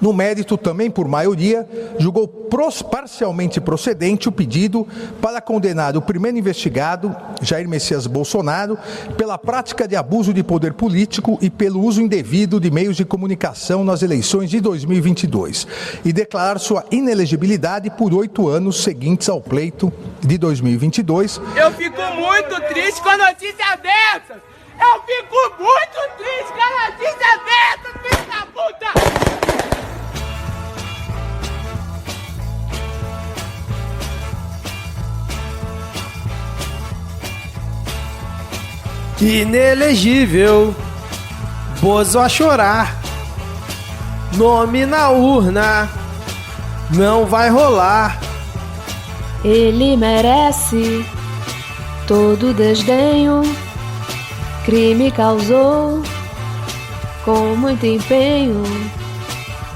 No mérito, também por maioria, julgou parcialmente procedente o pedido para condenar o primeiro investigado, Jair Messias Bolsonaro, pela prática de abuso de poder político e pelo uso indevido de meios de comunicação nas eleições de 2022 e declarar sua inelegibilidade por 8 anos seguintes ao pleito de 2022. Eu fico muito triste com a notícia dessas! Eu fico muito triste com a notícia dessas, filho da puta! Inelegível, Bozo a chorar, nome na urna, não vai rolar. Ele merece todo desdenho, crime causou com muito empenho.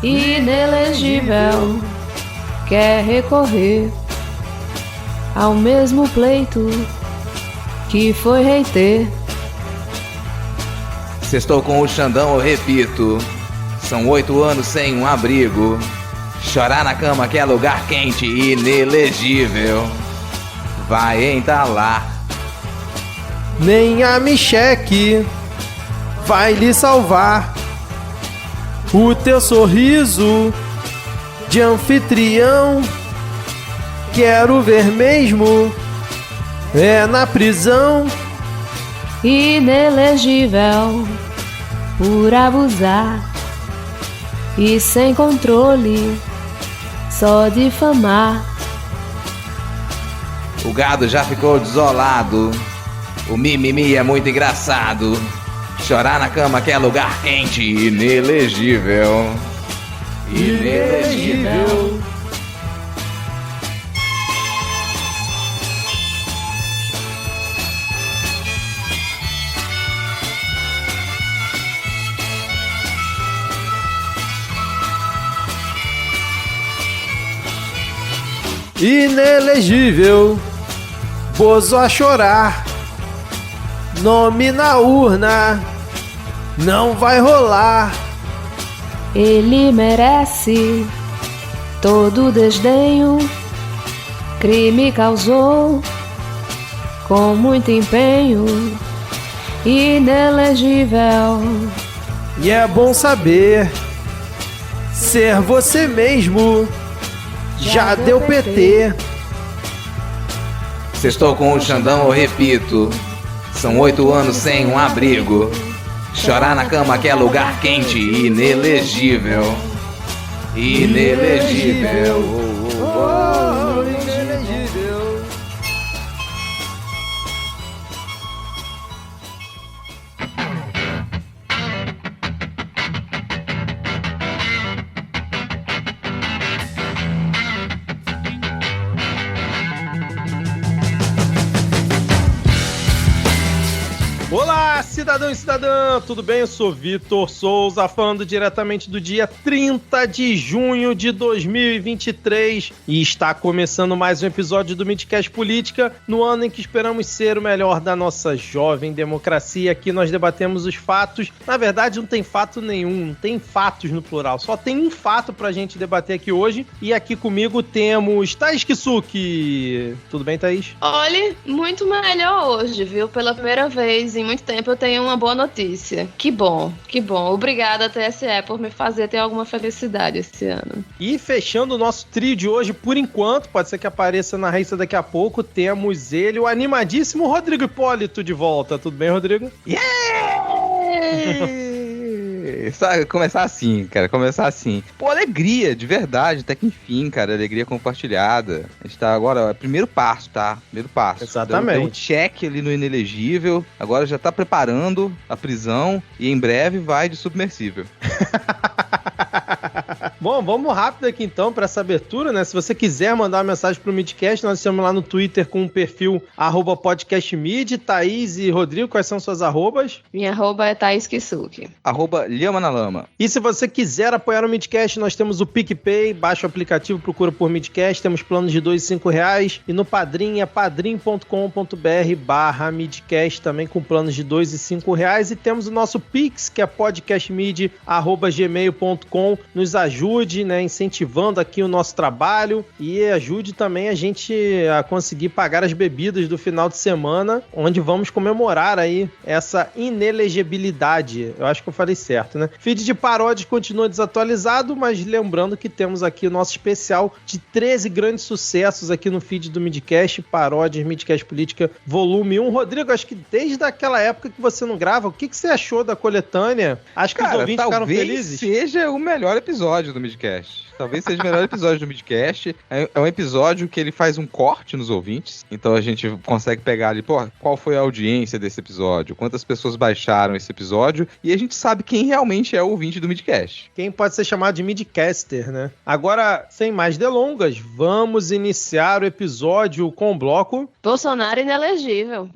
Inelegível, quer recorrer ao mesmo pleito que foi reiter. Sextou com o Xandão, eu repito, são 8 anos sem um abrigo. Chorar na cama que é lugar quente, inelegível, vai entalar. Nem a Micheque vai lhe salvar. O teu sorriso de anfitrião quero ver mesmo é na prisão. Inelegível por abusar e sem controle, só difamar. O gado já ficou desolado, o mimimi é muito engraçado. Chorar na cama que é lugar quente, inelegível, inelegível. Inelegível, Bozo a chorar, nome na urna, não vai rolar. Ele merece todo desdenho, crime causou com muito empenho. Inelegível. E é bom saber ser você mesmo. Já deu PT. Sextou com o Xandão, eu repito, são 8 anos sem um abrigo. Chorar na cama que é lugar quente, inelegível, inelegível. Inelegível. Olá, cidadão e cidadã, tudo bem? Eu sou Vitor Souza, falando diretamente do dia 30 de junho de 2023 e está começando mais um episódio do Midcast Política, no ano em que esperamos ser o melhor da nossa jovem democracia. Aqui nós debatemos os fatos. Na verdade, não tem fato nenhum, não tem fatos no plural, só tem um fato pra gente debater aqui hoje. E aqui comigo temos Thaís Kisuki. Tudo bem, Thaís? Olha, muito melhor hoje, viu? Pela primeira vez em muito tempo eu tenho uma boa notícia. Que bom, que bom. Obrigada, TSE, por me fazer ter alguma felicidade esse ano. E fechando o nosso trio de hoje, por enquanto, pode ser que apareça na raça daqui a pouco, temos ele, o animadíssimo Rodrigo Hipólito de volta. Tudo bem, Rodrigo? Sabe, começar assim, cara, começar assim. Pô, alegria, de verdade, até que enfim, cara, alegria compartilhada. A gente tá agora, primeiro passo, tá? Primeiro passo. Exatamente. Deu um check ali no inelegível, agora já tá preparando a prisão e em breve vai de submersível. Bom, vamos rápido aqui então para essa abertura, né? Se você quiser mandar uma mensagem pro Midcast, nós estamos lá no Twitter com o perfil @podcastmid. Thaís e Rodrigo, quais são suas arrobas? Minha arroba é Thaís Kisuki. @Lhama na Lama. E se você quiser apoiar o Midcast, nós temos o PicPay, baixa o aplicativo, procura por Midcast, temos planos de R$2 e R$5, e no Padrim é padrim.com.br/Midcast, também com planos de R$2 e R$5, e temos o nosso Pix, que é podcastmid@gmail.com, nos ajude ajude, né, incentivando aqui o nosso trabalho e ajude também a gente a conseguir pagar as bebidas do final de semana, onde vamos comemorar aí essa inelegibilidade. Eu acho que eu falei certo, né? Feed de paródias continua desatualizado, mas lembrando que temos aqui o nosso especial de 13 grandes sucessos aqui no feed do Midcast, paródias, Midcast Política, volume 1. Rodrigo, acho que desde aquela época que você não grava, o que você achou da coletânea? Acho que os ouvintes ficaram felizes? Seja o melhor episódio do Midcast. Talvez seja o melhor episódio do Midcast. É um episódio que ele faz um corte nos ouvintes. Então a gente consegue pegar ali, pô, qual foi a audiência desse episódio? Quantas pessoas baixaram esse episódio? E a gente sabe quem realmente é o ouvinte do Midcast. Quem pode ser chamado de Midcaster, né? Agora, sem mais delongas, vamos iniciar o episódio com o bloco... Bolsonaro inelegível.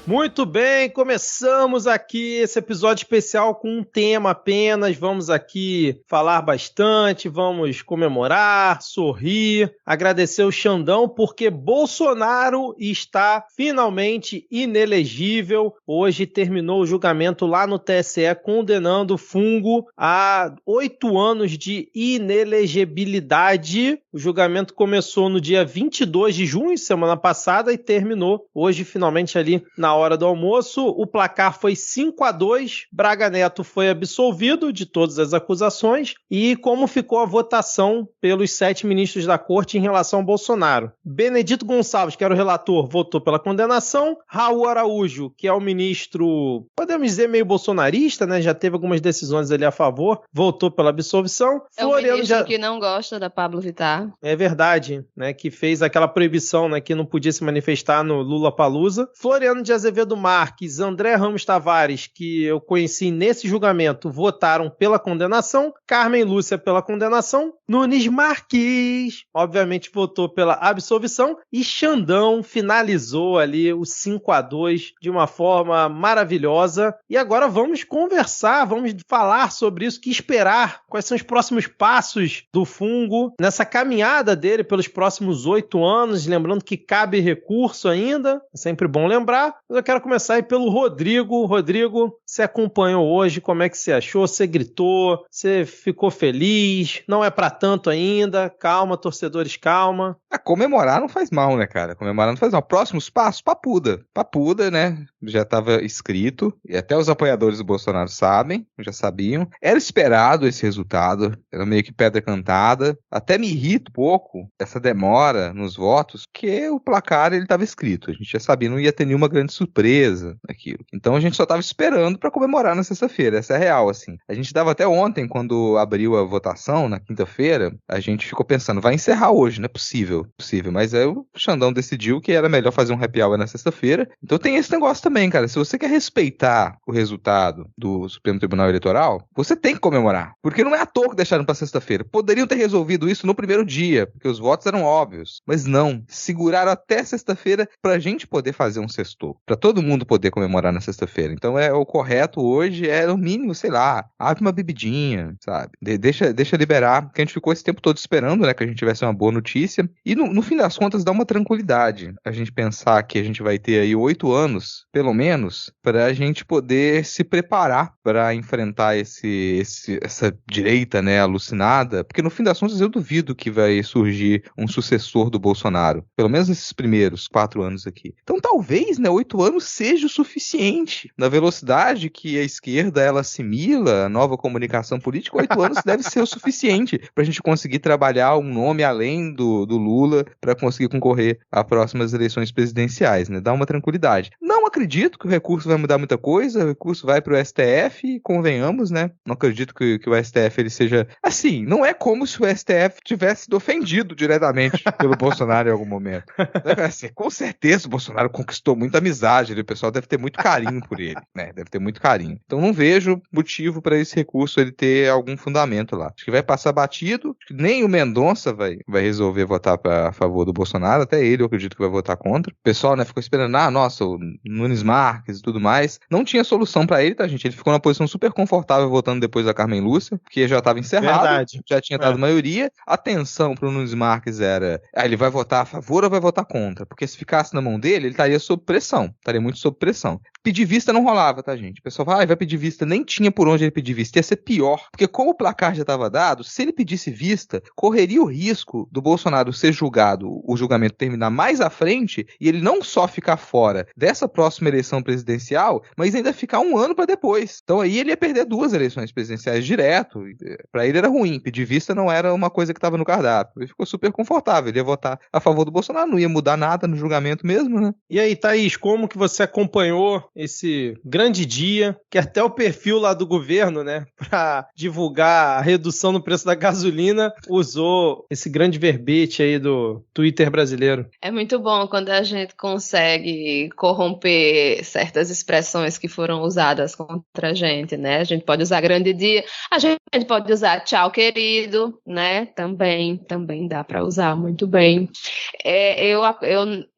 Muito bem, começamos aqui esse episódio especial com um tema apenas. Vamos aqui falar bastante, vamos comemorar, sorrir, agradecer o Xandão, porque Bolsonaro está finalmente inelegível. Hoje terminou o julgamento lá no TSE condenando o Fungo a 8 anos de inelegibilidade. O julgamento começou no dia 22 de junho, semana passada, e terminou hoje finalmente ali na hora do almoço. O placar foi 5-2, Braga Neto foi absolvido de todas as acusações. E como ficou a votação pelos 7 ministros da corte em relação ao Bolsonaro? Benedito Gonçalves, que era o relator, votou pela condenação. Raul Araújo, que é o ministro, podemos dizer, meio bolsonarista, né? Já teve algumas decisões ali a favor, votou pela absolvição. É o ministro que não gosta da Pablo Vittar. É verdade, né? Que fez aquela proibição, né? Que não podia se manifestar no Lula-Palusa. Floriano de Azevedo Marques, André Ramos Tavares, que eu conheci nesse julgamento, votaram pela condenação. Carmen Lúcia pela condenação. Nunes Marques, obviamente, votou pela absolvição. E Xandão finalizou ali o 5-2 de uma forma maravilhosa. E agora vamos conversar, vamos falar sobre isso, o que esperar, quais são os próximos passos do Fungo nessa caminhada dele pelos próximos 8 anos. Lembrando que cabe recurso ainda, é sempre bom lembrar. Mas eu quero começar aí pelo Rodrigo. Rodrigo, você acompanhou hoje, como é que você achou? Você gritou? Você ficou feliz? Não é pra tanto ainda? Calma, torcedores, calma. Comemorar não faz mal, né, cara? Comemorar não faz mal. Próximos passos, Papuda. Papuda, né? Já estava escrito, e até os apoiadores do Bolsonaro sabem, já sabiam. Era esperado esse resultado, era meio que pedra cantada. Até me irrita um pouco essa demora nos votos, porque o placar ele estava escrito. A gente já sabia, não ia ter nenhuma grande surpresa naquilo. Então a gente só estava esperando para comemorar na sexta-feira, essa é a real, assim. A gente dava até ontem, quando abriu a votação, na quinta-feira, a gente ficou pensando, vai encerrar hoje, não é possível, mas aí o Xandão decidiu que era melhor fazer um happy hour na sexta-feira. Então tem esse negócio também, cara, se você quer respeitar o resultado do Supremo Tribunal Eleitoral, você tem que comemorar, porque não é à toa que deixaram para sexta-feira. Poderiam ter resolvido isso no primeiro dia, porque os votos eram óbvios, mas não, seguraram até sexta-feira pra gente poder fazer um sextou, pra todo mundo poder comemorar na sexta-feira. Então o correto hoje é, no mínimo, sei lá, abre uma bebidinha, sabe? Deixa liberar, porque a gente ficou esse tempo todo esperando, né, que a gente tivesse uma boa notícia, e no fim das contas dá uma tranquilidade a gente pensar que a gente vai ter aí 8 anos, pelo menos, pra gente poder se preparar pra enfrentar essa direita, né, alucinada, porque no fim das contas eu duvido que vai surgir um sucessor do Bolsonaro, pelo menos nesses primeiros 4 anos aqui. Então talvez, né, 8 anos seja o suficiente. Na velocidade que a esquerda ela assimila a nova comunicação política, 8 anos deve ser o suficiente pra gente conseguir trabalhar um nome além do Lula para conseguir concorrer a próximas eleições presidenciais, né? Dá uma tranquilidade. Não acredito que o recurso vai mudar muita coisa, o recurso vai pro STF, convenhamos, né? Não acredito que o STF ele seja... Assim, não é como se o STF tivesse sido ofendido diretamente pelo Bolsonaro em algum momento. Assim, com certeza o Bolsonaro conquistou muita amizade, o pessoal deve ter muito carinho por ele, né? Deve ter muito carinho. Então não vejo motivo para esse recurso ele ter algum fundamento lá. Acho que vai passar batido. perdido. Nem o Mendonça vai resolver votar a favor do Bolsonaro, até ele eu acredito que vai votar contra. O pessoal, né, ficou esperando, nossa, o Nunes Marques e tudo mais. Não tinha solução pra ele, tá, gente? Ele ficou numa posição super confortável votando depois da Carmen Lúcia, porque já estava encerrado, Verdade. já tinha dado maioria. A tensão pro Nunes Marques era, ele vai votar a favor ou vai votar contra? Porque se ficasse na mão dele, ele estaria sob pressão, estaria muito sob pressão. Pedir vista não rolava, tá, gente? O pessoal fala, vai pedir vista, nem tinha por onde ele pedir vista, ia ser pior, porque como o placar já estava dado, se ele pedisse vista, correria o risco do Bolsonaro ser julgado, o julgamento terminar mais à frente, e ele não só ficar fora dessa próxima eleição presidencial, mas ainda ficar um ano para depois. Então aí ele ia perder 2 eleições presidenciais direto, para ele era ruim, pedir vista não era uma coisa que estava no cardápio, ele ficou super confortável, ele ia votar a favor do Bolsonaro, não ia mudar nada no julgamento mesmo, né? E aí, Thaís, como que você acompanhou esse grande dia, que até o perfil lá do governo, né, para divulgar a redução no preço da gasolina, usou esse grande verbete aí do Twitter brasileiro? É muito bom quando a gente consegue corromper certas expressões que foram usadas contra a gente, né? A gente pode usar grande dia, a gente pode usar tchau, querido, né? Também dá para usar muito bem. Eu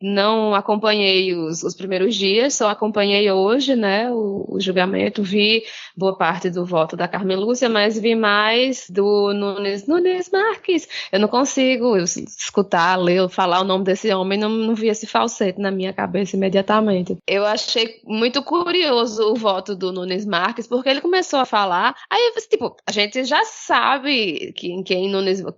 não acompanhei os primeiros dias, só acompanhei hoje, né, o julgamento, vi boa parte do voto da Carmen Lúcia, mas vi mais do Nunes Marques. Eu não consigo escutar, ler, falar o nome desse homem, não vi esse falsete na minha cabeça imediatamente. Eu achei muito curioso o voto do Nunes Marques, porque ele começou a falar, aí, tipo, a gente já sabe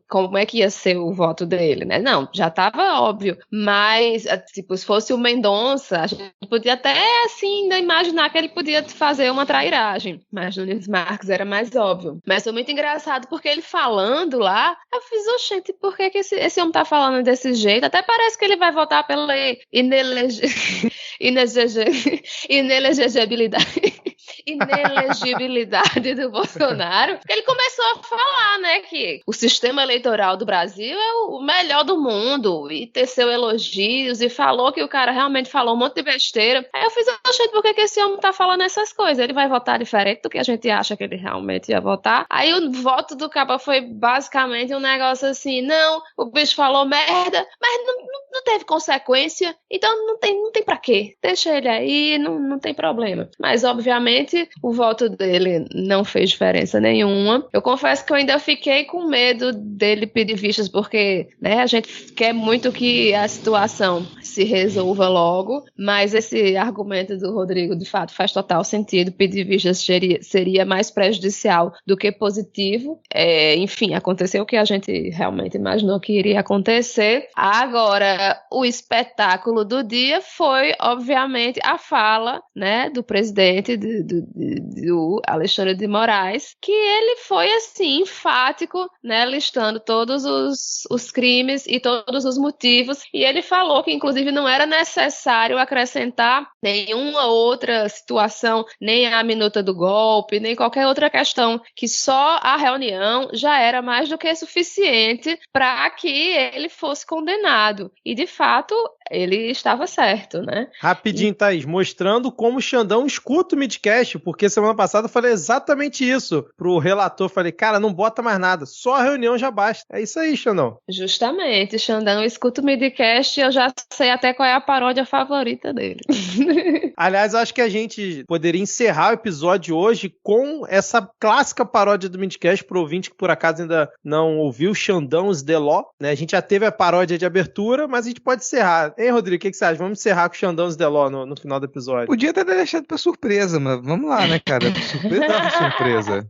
como é que ia ser o voto dele, né? Não, já estava óbvio, mas, tipo, se fosse o Mendonça, a gente podia até, assim, ainda imaginar que ele podia fazer uma trairagem, mas Nunes Marques era mais óbvio. Mas foi muito engraçado, porque ele falando lá, eu fiz, gente, por que esse homem tá falando desse jeito? Até parece que ele vai votar pela inelegibilidade do Bolsonaro, porque ele começou a falar, né, que o sistema eleitoral do Brasil é o melhor do mundo, e teceu elogios, e falou que o cara realmente falou um monte de besteira. Aí eu fiz, gente, por que esse homem tá falando essas coisas? Ele vai votar diferente do que a gente acha que ele realmente ia votar? Aí o voto do caba foi basicamente um negócio assim, não, o bicho falou merda, mas não teve consequência, então não tem pra quê. Deixa ele aí, não tem problema. Mas, obviamente, o voto dele não fez diferença nenhuma. Eu confesso que eu ainda fiquei com medo dele pedir vistas, porque, né, a gente quer muito que a situação se resolva logo, mas esse argumento do Rodrigo, de fato, faz total sentido. Pedir vistas seria mais prejudicial do que positivo. Enfim, aconteceu o que a gente realmente imaginou que iria acontecer. Agora, o espetáculo do dia foi, obviamente, a fala, né, do presidente do Alexandre de Moraes, que ele foi, assim, enfático, né, listando todos os crimes e todos os motivos, e ele falou que, inclusive, não era necessário acrescentar nenhuma outra situação, nem a minuta do golpe, nem qualquer outra questão, que só a reunião já era mais do que suficiente para que ele fosse condenado. E, de fato, ele estava certo, né? Rapidinho, Thaís, mostrando como o Xandão escuta o Midcast, porque semana passada eu falei exatamente isso pro relator. Falei, cara, não bota mais nada, só a reunião já basta. É isso aí, Xandão. Justamente, Xandão escuta o Midcast e eu já sei até qual é a paródia favorita dele. Aliás, acho que a gente poderia encerrar o episódio hoje com essa clássica paródia do Midcast pro ouvinte que por acaso ainda não ouviu, Xandão's The Law, né? A gente já teve a paródia de abertura, mas a gente pode encerrar. Hein, Rodrigo, o que você acha? Vamos encerrar com o Xandão's The Law no final do episódio. Podia ter deixado pra surpresa, mas vamos lá, né, cara? Surpresa é surpresa.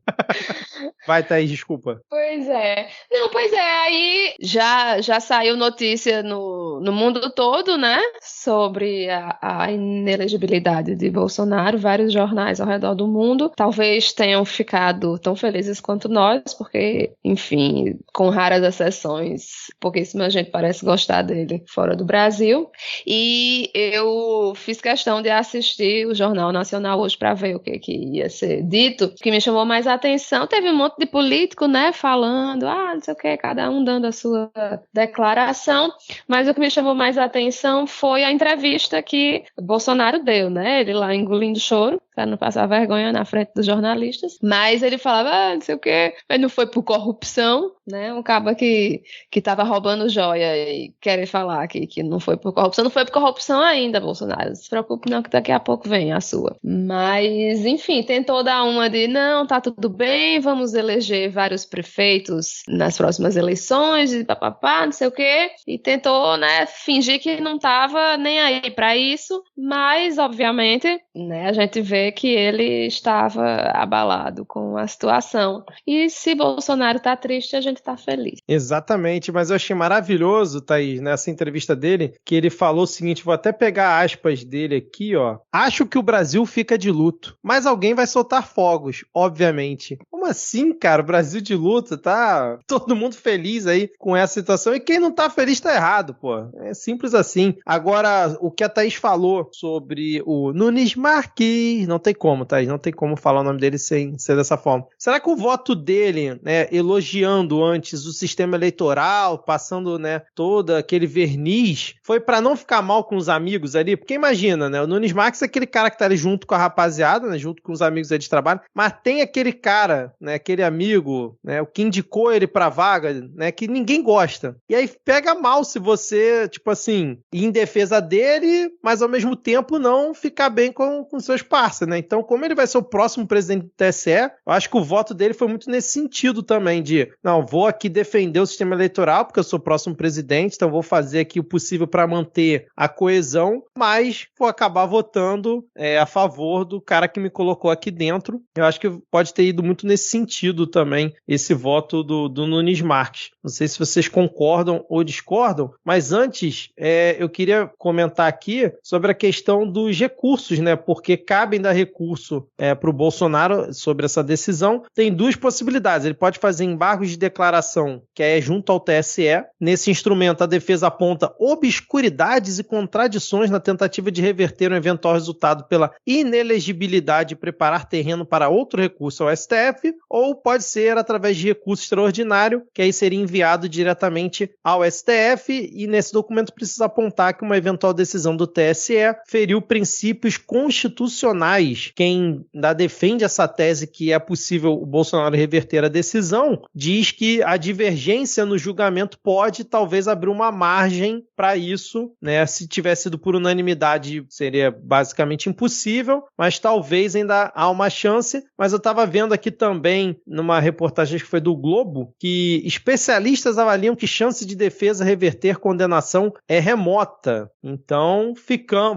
Vai, Thaís, desculpa. Pois é. Não, pois é, aí já saiu notícia no mundo todo, né, sobre a inelegibilidade de Bolsonaro, vários jornais ao redor do mundo, talvez tenham ficado tão felizes quanto nós, porque, enfim, com raras exceções, pouquíssima gente parece gostar dele fora do Brasil, e eu fiz questão de assistir o Jornal Nacional hoje para ver o que ia ser dito. O que me chamou mais a atenção, teve um monte de político, né, falando, não sei o que, cada um dando a sua declaração, mas o que me chamou mais a atenção foi a entrevista que Bolsonaro deu, né, ele lá engolindo choro, pra não passar vergonha na frente dos jornalistas. Mas ele falava, não sei o quê, mas não foi por corrupção, né? Um cabo que tava roubando joia e querer falar que não foi por corrupção. Não foi por corrupção ainda, Bolsonaro. Não se preocupe não, que daqui a pouco vem a sua. Mas, enfim, tentou dar uma de, não, tá tudo bem, vamos eleger vários prefeitos nas próximas eleições, e papapá, não sei o quê. E tentou, né, fingir que não tava nem aí pra isso, mas, obviamente, né, a gente vê que ele estava abalado com a situação. E se Bolsonaro tá triste, a gente tá feliz. Exatamente, mas eu achei maravilhoso, Thaís, nessa entrevista dele, que ele falou o seguinte, vou até pegar aspas dele aqui, ó. Acho que o Brasil fica de luto, mas alguém vai soltar fogos, obviamente. Como assim, cara? O Brasil de luto, tá todo mundo feliz aí com essa situação, e quem não tá feliz tá errado, pô. É simples assim. Agora, o que a Thaís falou sobre o Nunes Marques, não tem como, Thaís, não tem como falar o nome dele sem ser dessa forma. Será que o voto dele, né, elogiando antes o sistema eleitoral, passando, né, todo aquele verniz, foi pra não ficar mal com os amigos ali? Porque imagina, né, o Nunes Marques é aquele cara que tá ali junto com a rapaziada, né, junto com os amigos aí de trabalho, mas tem aquele cara, né, aquele amigo, né, o que indicou ele pra vaga, né, que ninguém gosta. E aí pega mal se você, tipo assim, ir em defesa dele, mas ao mesmo tempo não ficar bem com seus parceiros, né? Então, como ele vai ser o próximo presidente do TSE, eu acho que o voto dele foi muito nesse sentido também, de, não, vou aqui defender o sistema eleitoral, porque eu sou o próximo presidente, então vou fazer aqui o possível para manter a coesão, mas vou acabar votando a favor do cara que me colocou aqui dentro. Eu acho que pode ter ido muito nesse sentido também, esse voto do Nunes Marques. Não sei se vocês concordam ou discordam, mas antes eu queria comentar aqui sobre a questão dos recursos, né? Porque cabem dar recurso para o Bolsonaro sobre essa decisão. Tem duas possibilidades. Ele pode fazer embargos de declaração, que é junto ao TSE. Nesse instrumento, a defesa aponta obscuridades e contradições na tentativa de reverter um eventual resultado pela inelegibilidade e preparar terreno para outro recurso ao STF, ou pode ser através de recurso extraordinário, que aí seria enviado diretamente ao STF, e nesse documento precisa apontar que uma eventual decisão do TSE feriu princípios constitucionais. Quem defende essa tese que é possível o Bolsonaro reverter a decisão, diz que a divergência no julgamento pode talvez abrir uma margem para isso, né? Se tivesse sido por unanimidade, seria basicamente impossível, mas talvez ainda há uma chance. Mas eu estava vendo aqui também, numa reportagem que foi do Globo, que especialistas avaliam que chance de defesa reverter condenação é remota. Então,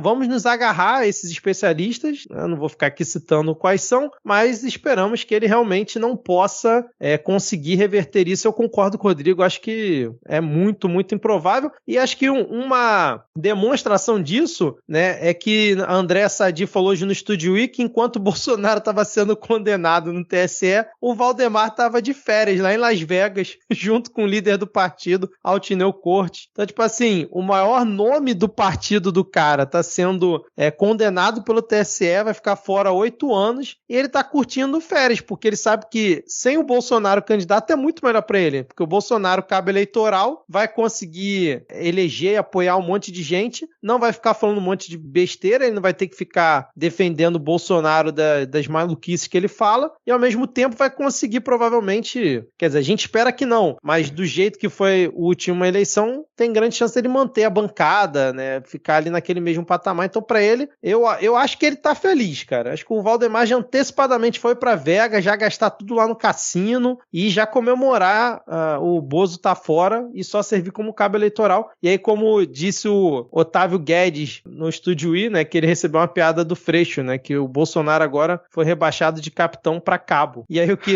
vamos nos agarrar a esses especialistas, eu não vou ficar aqui citando quais são, mas esperamos que ele realmente não possa conseguir reverter isso. Eu concordo com o Rodrigo, acho que é muito, muito improvável, e acho que uma demonstração disso, né, é que a Andréa Sadi falou hoje no Estúdio Week, enquanto o Bolsonaro estava sendo condenado no TSE, o Valdemar estava de férias lá em Las Vegas, junto com o líder do partido, Altineu Cortes. Então, tipo assim, o maior nome do partido do cara tá sendo condenado pelo TSE, vai ficar fora 8 anos, e ele tá curtindo férias, porque ele sabe que sem o Bolsonaro candidato é muito melhor para ele, porque o Bolsonaro, cabo eleitoral, vai conseguir eleger e apoiar um monte de gente, não vai ficar falando um monte de besteira, ele não vai ter que ficar defendendo o Bolsonaro das maluquices que ele fala, e ao mesmo tempo vai conseguir provavelmente, quer dizer, a gente espera que não, mas do jeito que foi a última eleição, tem grande chance dele manter a bancada, né, ficar ali naquele mesmo patamar. Então, para ele, eu acho que ele tá feliz, cara. Acho que o Valdemar já antecipadamente foi pra Vegas, já gastar tudo lá no cassino e já comemorar o Bozo tá fora e só servir como cabo eleitoral. E aí, como disse o Otávio Guedes no Estúdio I, né, que ele recebeu uma piada do Freixo, né, que o Bolsonaro agora foi rebaixado de capitão pra cabo. E aí o que...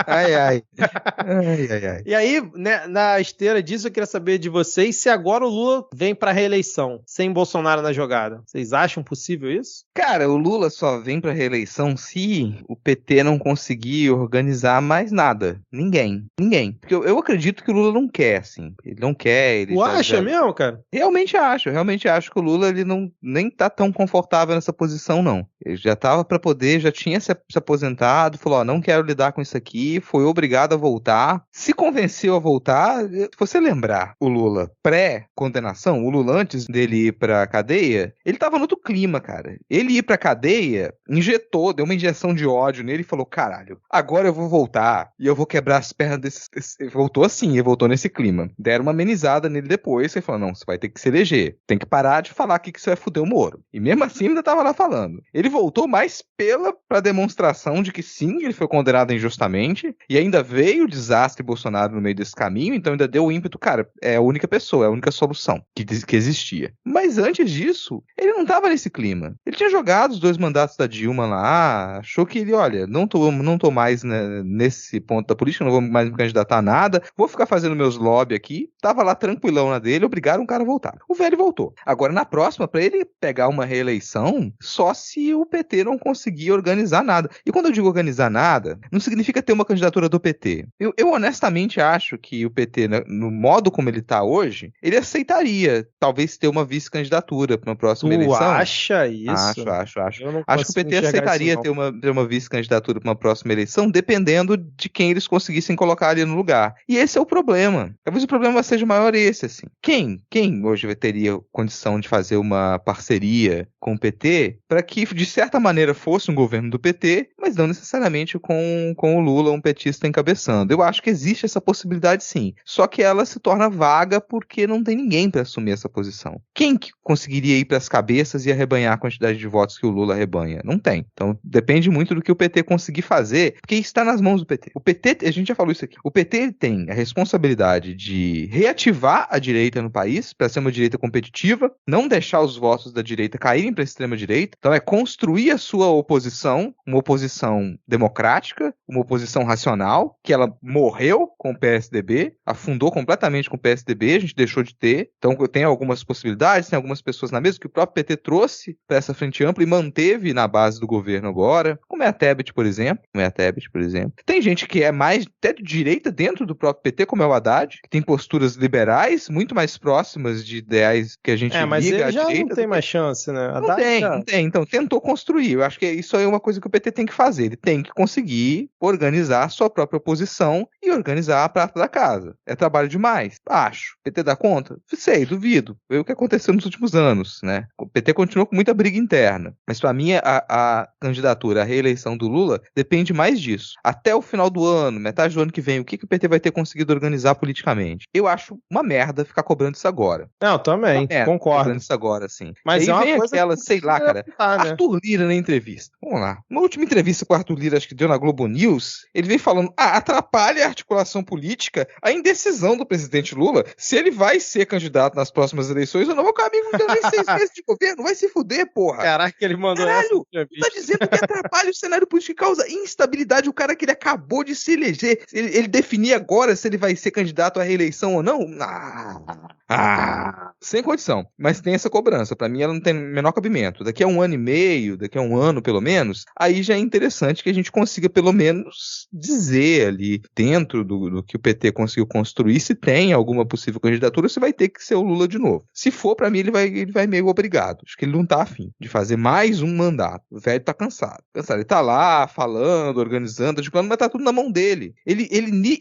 ai. E aí, né, na esteira disso, eu queria saber de vocês se agora o Lula vem pra reeleição, sem Bolsonaro na jogada. Vocês acham possível isso? Cara, o Lula só vem pra reeleição se o PT não conseguir organizar mais nada. Ninguém. Porque eu acredito que o Lula não quer, assim. Ele não quer. Tu acha mesmo, cara? Realmente acho que o Lula ele nem tá tão confortável nessa posição, não. Ele já tava pra poder, já tinha se aposentado, falou, não quero lidar com isso aqui, foi obrigado a voltar. Se convenceu a voltar, se você lembrar, o Lula pré-condenação, o Lula antes dele ir pra cadeia, ele tava no outro clima, cara. Ele ir pra cadeia, deu uma injeção de ódio nele e falou, caralho, agora eu vou voltar e eu vou quebrar as pernas desses... Voltou assim, ele voltou nesse clima. Deram uma amenizada nele depois, ele falou, não, você vai ter que se eleger. Tem que parar de falar aqui que você vai fuder o Moro. E mesmo assim ainda tava lá falando. Ele voltou mais pra demonstração de que sim, ele foi condenado injustamente, e ainda veio o desastre Bolsonaro no meio desse caminho, então ainda deu o ímpeto, cara, é a única pessoa, é a única solução que existia. Mas antes disso, ele não tava nesse clima. Ele tinha jogado os 2 mandatos da Dilma lá, achou que ele, olha, não tô mais, né, nesse ponto da política, não vou mais me candidatar a nada, vou ficar fazendo meus lobby aqui, tava lá tranquilão na dele, obrigaram o cara a voltar. O velho voltou. Agora, na próxima, pra ele pegar uma reeleição, só se o PT não conseguir organizar nada. E quando eu digo organizar nada, não significa ter uma candidatura do PT. Eu honestamente acho que o PT, no modo como ele tá hoje, ele aceitaria, talvez, ter uma vice-candidatura para uma próxima eleição. Tu acha isso? Acho. Eu não Acho que o PT aceitaria ter uma vice-candidatura para uma próxima eleição, dependendo de quem eles conseguissem colocar ali no lugar. E esse é o problema. Talvez o problema seja maior esse, assim. Quem hoje teria condição de fazer uma parceria com o PT para que, de certa maneira, fosse um governo do PT, mas não necessariamente com o Lula, um petista encabeçando. Eu acho que existe essa possibilidade, sim. Só que ela se torna vaga porque não tem ninguém para assumir essa posição. Quem que conseguiria ir para as cabeças e arrebanhar a quantidade de votos que o Lula arrebanha? Não tem. Então, depende muito do que o PT conseguir fazer, porque isso está nas mãos do PT. O PT, a gente já falou isso aqui, o PT tem a responsabilidade de reativar a direita no país, para ser uma direita competitiva, não deixar os votos da direita caírem para a extrema-direita. Então, é construir a sua oposição, uma oposição democrática, uma oposição racional, que ela morreu com o PSDB, afundou completamente com o PSDB, a gente deixou de ter. Então, tem algumas possibilidades, tem algumas pessoas na mesa que o próprio PT trouxe para essa frente ampla e manteve na base do governo agora, como é a Tebet, por exemplo. Tem gente que é mais até de direita dentro do próprio PT, como é o Haddad, que tem posturas liberais, muito mais próximas de ideais que a gente mas liga ele à já direita. não tem mais chance, né? Não tem. Então, tentou construir. Eu acho que isso aí é uma coisa que o PT tem que fazer. Ele tem que conseguir organizar a sua própria oposição e organizar a prata da casa. É trabalho demais? Acho. O PT dá conta? Sei, duvido. Foi o que aconteceu nos últimos anos, né? O PT continuou com muita briga interna. Mas pra mim, a candidatura, a reeleição do Lula depende mais disso. Até o final do ano, metade do ano que vem, o que o PT vai ter conseguido organizar politicamente? Eu acho uma merda ficar cobrando isso agora. Não, também, concordo. Cobrando isso agora, sim. Mas aí é uma vem coisa aquela, sei lá, cara, né? Arthur Lira na entrevista. Vamos lá. Uma última entrevista com o Arthur Lira, acho que deu na Globo News, ele vem falando, atrapalha a articulação política, a indecisão do presidente Lula, se ele vai ser candidato nas próximas eleições ou não. Meu amigo, não deu nem 6 meses de governo, vai se fuder, porra. Caraca, ele mandou Caralho, essa. tá dizendo que atrapalha o cenário político e causa instabilidade, o cara que ele acabou de se eleger, ele definir agora se ele vai ser candidato à reeleição ou não? Sem condição. Mas tem essa cobrança. Pra mim, ela não tem menor cabimento. Daqui a 1 ano e meio, daqui a 1 ano, pelo menos, aí já é interessante que a gente consiga, pelo menos, dizer ali, dentro do que o PT conseguiu construir, se tem alguma possível candidatura, se vai ter que ser o Lula de novo. Se for, pra mim, ele vai meio obrigado. Acho que ele não tá afim de fazer mais um mandato. O velho tá cansado. Ele tá lá, falando, organizando, articulando, mas tá tudo na mão dele. Ele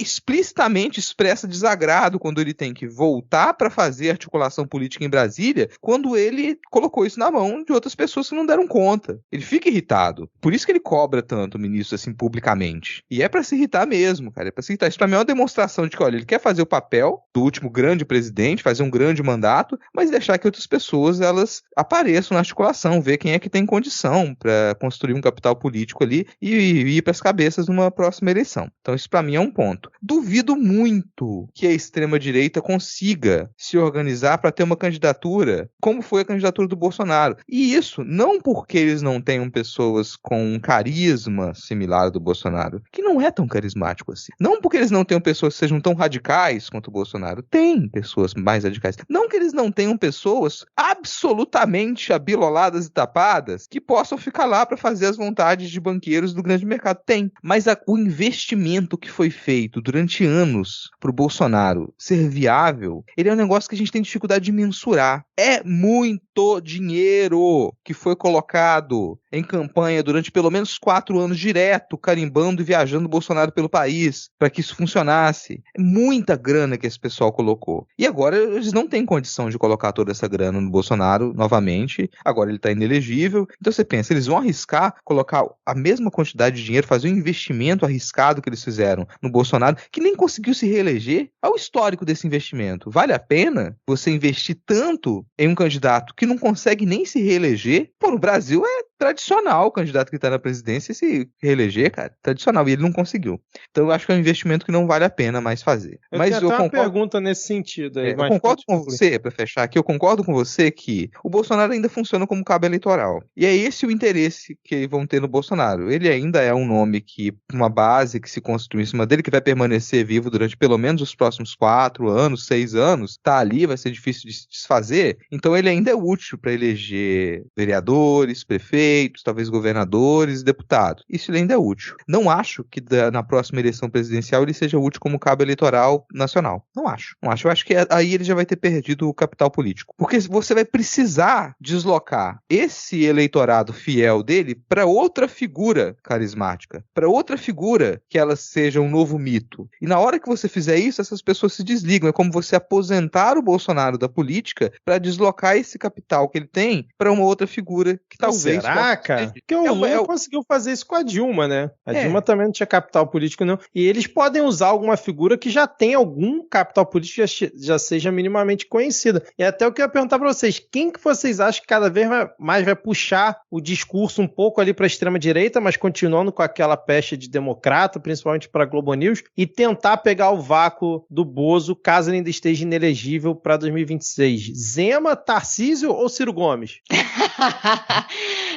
explicitamente expressa desagrado quando ele tem que voltar pra fazer articulação política em Brasília, quando ele colocou isso na mão de outras pessoas que não deram conta. Ele fica irritado. Por isso que ele cobra tanto o ministro, assim, publicamente. E é pra se irritar mesmo, cara. É pra se irritar. Isso pra mim é uma demonstração de que, olha, ele quer fazer o papel do último grande presidente, fazer um grande mandato, mas deixar que outras pessoas, elas apareçam na articulação, ver quem é que tem condição pra construir um capital político ali e ir pras cabeças numa próxima eleição. Então isso pra mim é um ponto. Duvido muito que a extrema-direita consiga se organizar para ter uma candidatura como foi a candidatura do Bolsonaro. E isso não porque eles não tenham pessoas com um carisma similar ao do Bolsonaro, que não é tão carismático assim. Não porque eles não tenham pessoas que sejam tão radicais quanto o Bolsonaro. Tem pessoas mais radicais. Não que eles não tenham pessoas absolutamente abiloladas e tapadas que possam ficar lá para fazer as vontades de banqueiros do grande mercado. Tem. Mas o investimento que foi feito durante anos pro Bolsonaro ser viável, ele é um negócio que a gente tem dificuldade de mensurar. É muito dinheiro que foi colocado em campanha durante pelo menos 4 anos direto, carimbando e viajando o Bolsonaro pelo país, para que isso funcionasse. É muita grana que esse pessoal colocou. E agora eles não têm condição de colocar toda essa grana no Bolsonaro novamente. Agora ele está inelegível. inelegível. Então você pensa, eles vão arriscar colocar a mesma quantidade de dinheiro, fazer um investimento arriscado que eles fizeram no Bolsonaro, que nem conseguiu se reeleger? Olha o histórico desse investimento. Vale a pena você investir tanto em um candidato que não consegue nem se reeleger? Pô, no Brasil é tradicional o candidato que está na presidência se reeleger, cara. Tradicional. E ele não conseguiu. Então eu acho que é um investimento que não vale a pena mais fazer. Mas eu concordo... uma pergunta nesse sentido. Aí, eu concordo com você, para fechar aqui, eu concordo com você que o Bolsonaro ainda funciona como cabo eleitoral. E é esse o interesse que vão ter no Bolsonaro. Ele ainda é um nome que, uma base que se construiu em cima dele, que vai permanecer vivo durante pelo menos os próximos 4 anos, 6 anos. Tá ali, vai ser difícil de se desfazer. Então ele ainda é útil para eleger vereadores, prefeitos, talvez governadores e deputados. Isso ele ainda é útil. Não acho que na próxima eleição presidencial ele seja útil como cabo eleitoral nacional. Não acho. Eu acho que aí ele já vai ter perdido o capital político. Porque você vai precisar deslocar esse eleitorado fiel dele para outra figura carismática, para outra figura que ela seja um novo mito. E na hora que você fizer isso, essas pessoas se desligam. É como você aposentar o Bolsonaro da política para deslocar esse capital que ele tem para uma outra figura que talvez... Será, cara? Porque o Lula conseguiu fazer isso com a Dilma, né? A Dilma também não tinha capital político, não. E eles podem usar alguma figura que já tem algum capital político, já seja minimamente conhecida. E até eu queria perguntar pra vocês, quem que vocês acham que cada vez mais vai puxar o discurso um pouco ali pra extrema-direita, mas continuando com aquela pecha de democrata, principalmente pra Globo News, e tentar pegar o vácuo do Bozo, caso ele ainda esteja inelegível pra 2026? Zema, Tarcísio ou Ciro Gomes?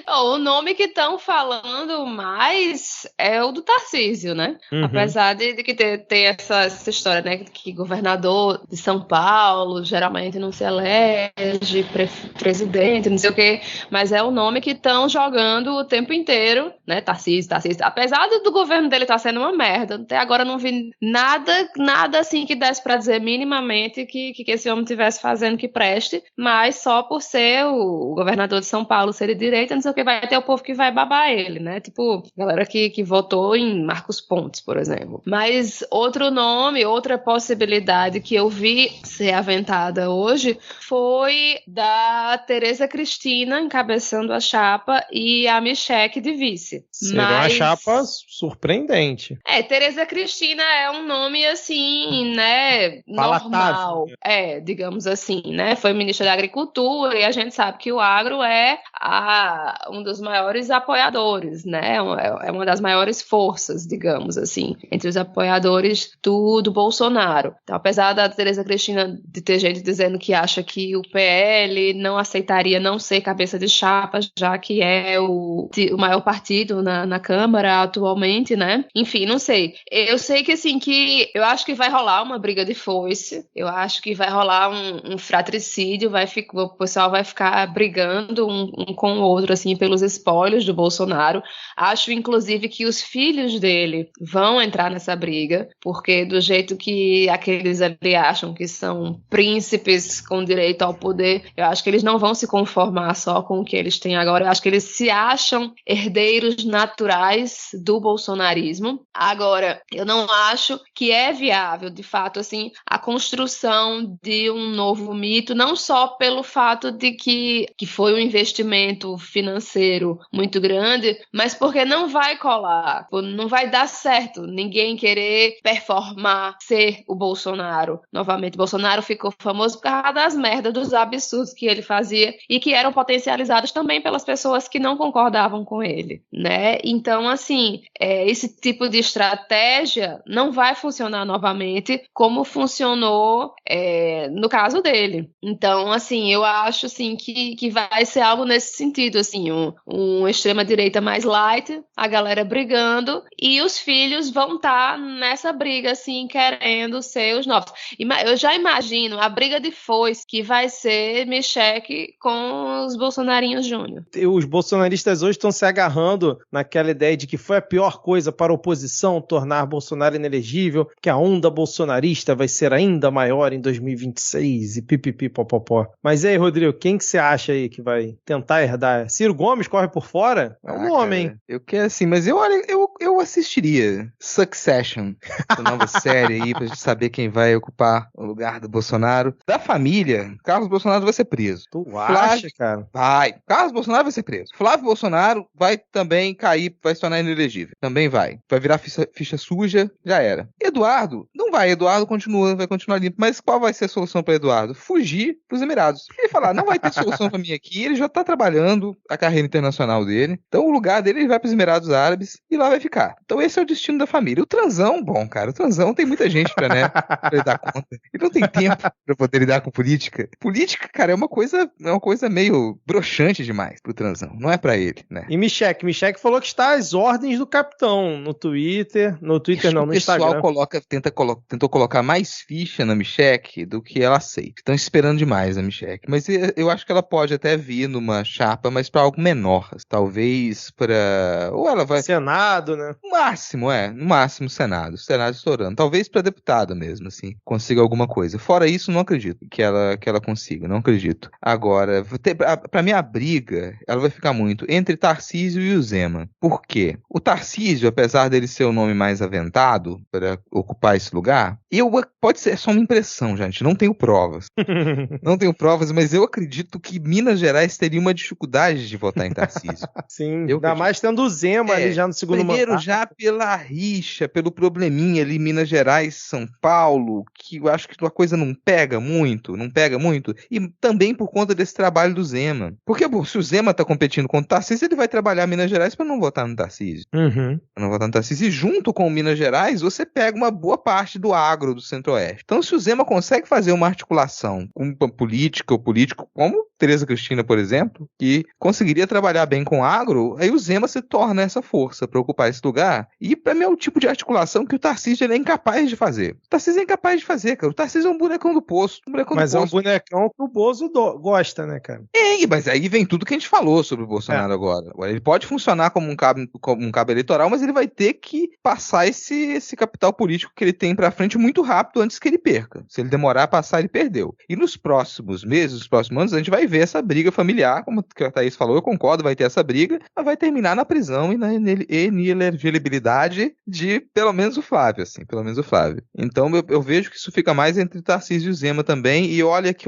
O nome que estão falando mais é o do Tarcísio, né? Apesar de que ter essa história, né? Que governador de São Paulo geralmente não se elege, presidente, não sei o quê, mas é o nome que estão jogando o tempo inteiro, né? Tarcísio. Apesar do governo dele estar sendo uma merda, até agora não vi nada assim que desse pra dizer minimamente que esse homem estivesse fazendo que preste, mas só por ser o governador de São Paulo, ser de direita, não sei o que, vai ter o povo que vai babar ele, né? Tipo, galera que votou em Marcos Pontes, por exemplo. Mas outro nome, outra possibilidade que eu vi ser aventada hoje foi da Tereza Cristina encabeçando a chapa e a Michelle de vice. Será uma chapa surpreendente. Tereza Cristina é um nome assim, né, normal. Digamos assim, né? Foi ministra da Agricultura e a gente sabe que o agro é um dos maiores apoiadores, né? É uma das maiores forças, digamos assim, entre os apoiadores do Bolsonaro. Então, apesar da Tereza Cristina de ter gente dizendo que acha que o PL não aceitaria não ser cabeça de chapa, já que é o maior partido na Câmara atualmente, né? Enfim, não sei. Eu sei que, assim, que eu acho que vai rolar uma briga de foice, eu acho que vai rolar um fratricídio, o pessoal vai ficar brigando um com o outro, assim, pelos espólios do Bolsonaro. Acho, inclusive, que os filhos dele vão entrar nessa briga, porque do jeito que aqueles ali acham que são príncipes com direito ao poder, eu acho que eles não vão se conformar só com o que eles têm agora. Eu acho que eles se acham herdeiros naturais do bolsonarismo. Agora, eu não acho que é viável, de fato, assim, a construção de um novo mito, não só pelo fato de que foi um investimento financeiro muito grande, mas porque não vai colar, não vai dar certo ninguém querer performar, ser o Bolsonaro. Novamente, Bolsonaro ficou famoso por causa das merdas, dos absurdos que ele fazia e que eram potencializados também pelas pessoas que não concordavam com ele, né? Então, assim, esse tipo de estratégia não vai funcionar novamente como funcionou no caso dele. Então, assim, eu acho, assim, que vai ser algo nesse sentido, assim, um extrema-direita mais light, a galera brigando, e os filhos vão estar nessa briga, assim, querendo ser os novos. Eu já imagino a briga de foice que vai ser Michelle com os bolsonarinhos júnior. Os bolsonaristas hoje estão se agarrando naquela ideia de que foi a pior coisa para a oposição tornar Bolsonaro inelegível, que a onda bolsonarista vai ser ainda maior em 2026 e pipipi popopó. Mas e aí, Rodrigo, quem que você acha aí que vai tentar herdar? Ciro Gomes corre por fora, é um nome, hein? Eu quero assim, mas eu assistiria Succession, essa nova série aí, pra gente saber quem vai ocupar o lugar do Bolsonaro. Da família, Carlos Bolsonaro vai ser preso. Tu acha, cara? Vai. Carlos Bolsonaro vai ser preso. Flávio Bolsonaro vai também cair, vai se tornar inelegível. Também vai. Vai virar ficha suja, já era. Eduardo, não vai. Eduardo vai continuar limpo. Mas qual vai ser a solução para Eduardo? Fugir pros Emirados. Ele falar, não vai ter solução pra mim aqui, ele já tá trabalhando a carreira internacional dele. Então o lugar dele, ele vai pros Emirados Árabes e lá vai ficar. Então esse é o destino da família. O Transão, bom, cara, o Transão tem muita gente pra ele dar conta. Ele não tem tempo pra poder lidar com política. Política, cara, é uma coisa meio broxante demais pro Transão. Não é pra ele, né? E Michek falou que está às ordens do capitão no Twitter. No Twitter não, no Instagram. O pessoal tentou colocar mais ficha na Michek do que ela aceita. Estão esperando demais a Michek. Mas eu acho que ela pode até vir numa chapa, mas pra algo menor. Talvez pra... Ou ela vai... Senado, né? No máximo Senado. Senado estourando. Talvez pra deputada mesmo, assim. Consiga alguma coisa. Fora isso, não acredito que ela consiga. Não acredito. Agora, pra mim a briga, ela vai ficar muito entre Tarcísio e o Zema. Por quê? O Tarcísio, apesar dele ser o nome mais aventado para ocupar esse lugar, pode ser só uma impressão, gente. Não tenho provas. Não tenho provas, mas eu acredito que Minas Gerais teria uma dificuldade de votar em Tarcísio. Sim, ainda mais tendo o Zema ali já no segundo mandato. Primeiro, já pela rixa, pelo probleminha ali, Minas Gerais, São Paulo, que eu acho que a coisa não pega muito, e também por conta desse trabalho do Zema. Porque se o Zema tá competindo contra o Tarcísio, ele vai trabalhar Minas Gerais para não votar no Tarcísio. Pra não votar no Tarcísio. E junto com o Minas Gerais, você pega uma boa parte do agro do Centro-Oeste. Então, se o Zema consegue fazer uma articulação com uma política ou político como Tereza Cristina, por exemplo, que conseguiria trabalhar bem com agro, aí o Zema se torna essa força para ocupar esse lugar. E pra mim é o tipo de articulação que o Tarcísio é incapaz de fazer. O Tarcísio é incapaz de fazer, cara. O Tarcísio é um bonecão do poço. Mas é um bonecão que o Bozo gosta, né, cara? Mas aí vem tudo que a gente falou sobre o Bolsonaro agora. Ele pode funcionar como um cabo eleitoral, mas ele vai ter que passar esse capital político que ele tem pra frente muito rápido antes que ele perca. Se ele demorar a passar, ele perdeu. E nos próximos meses, nos próximos anos, a gente vai ver essa briga familiar, como a Thaís falou, eu concordo, vai ter essa briga, mas vai terminar na prisão e na inelegibilidade de pelo menos o Flávio, assim, Então eu vejo que isso fica mais entre Tarcísio e o Zema também, e olha que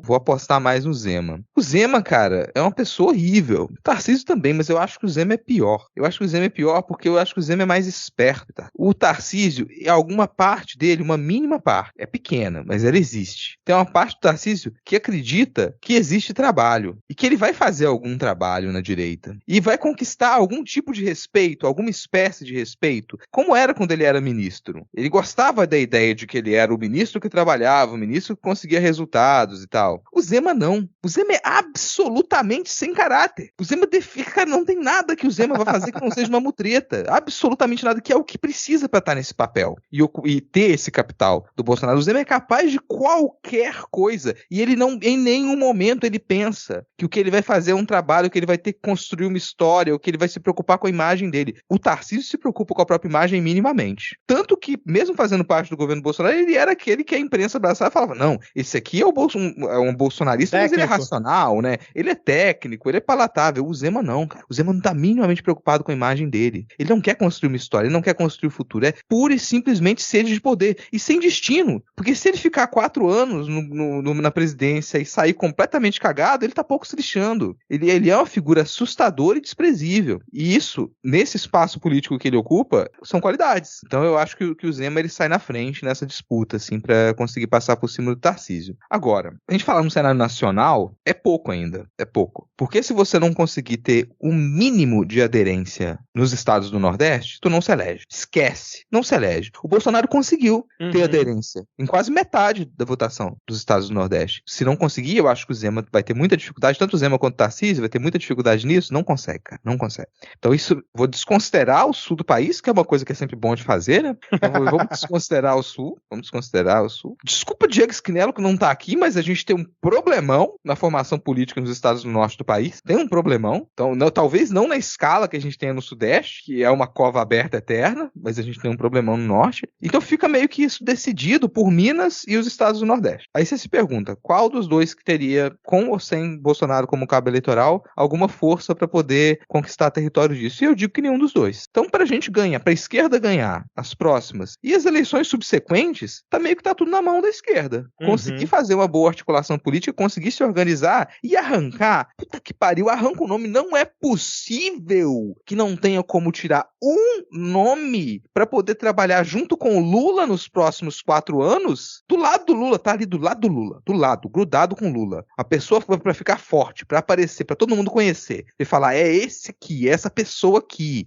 vou apostar mais no Zema. O Zema, cara, é uma pessoa horrível. O Tarcísio também, mas eu acho que o Zema é pior. Eu acho que o Zema é pior porque eu acho que o Zema é mais esperto, tá? O Tarcísio, alguma parte dele, uma mínima parte, é pequena, mas ela existe. Tem uma parte do Tarcísio que acredita que existe trabalho e que ele vai fazer algum trabalho na direita e vai conquistar algum tipo de respeito, alguma espécie de respeito, como era quando ele era ministro. Ele gostava da ideia de que ele era o ministro que trabalhava, o ministro que conseguia resultados e tal. O Zema não. O Zema é absolutamente sem caráter. O Zema cara, não tem nada que o Zema vai fazer que não seja uma mutreta. Absolutamente nada, que é o que precisa para estar nesse papel e ter esse capital do Bolsonaro. O Zema é capaz de qualquer coisa e ele não, em nenhum momento ele pensa que o que ele vai fazer é um trabalho, que ele vai ter que construir uma história, ou que ele vai se preocupar com a imagem dele. O Tarcísio se preocupa com a própria imagem minimamente. Tanto que, mesmo fazendo parte do governo Bolsonaro, ele era aquele que a imprensa abraçava e falava, não, esse aqui é um bolsonarista, técnico. Mas ele é racional, né? Ele é técnico, ele é palatável. O Zema não, cara. O Zema não tá minimamente preocupado com a imagem dele. Ele não quer construir uma história, ele não quer construir o futuro. É pura e simplesmente sede de poder. E sem destino. Porque se ele ficar 4 anos na presidência e sair completamente cagado, ele tá pouco se lixando. Ele é uma figura assustadora e desprezível. E isso, nesse espaço político que ele ocupa, são qualidades. Então eu acho que o Zema ele sai na frente nessa disputa, assim, pra conseguir passar por cima do Tarcísio. Agora, a gente falar no cenário nacional, é pouco ainda. É pouco. Porque se você não conseguir ter um mínimo de aderência nos estados do Nordeste, tu não se elege. Esquece. Não se elege. O Bolsonaro conseguiu ter aderência em quase metade da votação dos estados do Nordeste. Se não conseguir, eu acho que o Zema vai ter muita dificuldade, tanto o Zema quanto o Tarcísio vai ter muita dificuldade nisso. Não consegue, cara. Não consegue. Então isso, vou desconsiderar o sul do país, que é uma coisa que é sempre bom de fazer, né? Vamos desconsiderar o sul. Vamos desconsiderar o sul. Desculpa Diego Schinello que não tá aqui, mas a gente tem um problemão na formação política nos estados do norte do país. Tem um problemão. Então, talvez não na escala que a gente tenha no sudeste, que é uma cova aberta eterna, mas a gente tem um problemão no norte. Então fica meio que isso decidido por Minas e os estados do Nordeste. Aí você se pergunta, qual dos dois que teria tinha, com ou sem Bolsonaro como cabo eleitoral, alguma força para poder conquistar território disso. E eu digo que nenhum dos dois. Então, pra gente ganhar, pra esquerda ganhar as próximas e as eleições subsequentes, meio que tá tudo na mão da esquerda. Conseguir fazer uma boa articulação política, conseguir se organizar e arrancar. Puta que pariu, arranca o nome. Não é possível que não tenha como tirar um nome pra poder trabalhar junto com o Lula nos próximos 4 anos. Do lado do Lula, tá ali do lado do Lula. Do lado, grudado com o Lula. A pessoa pra ficar forte, pra aparecer, pra todo mundo conhecer. E falar, é esse aqui, essa pessoa aqui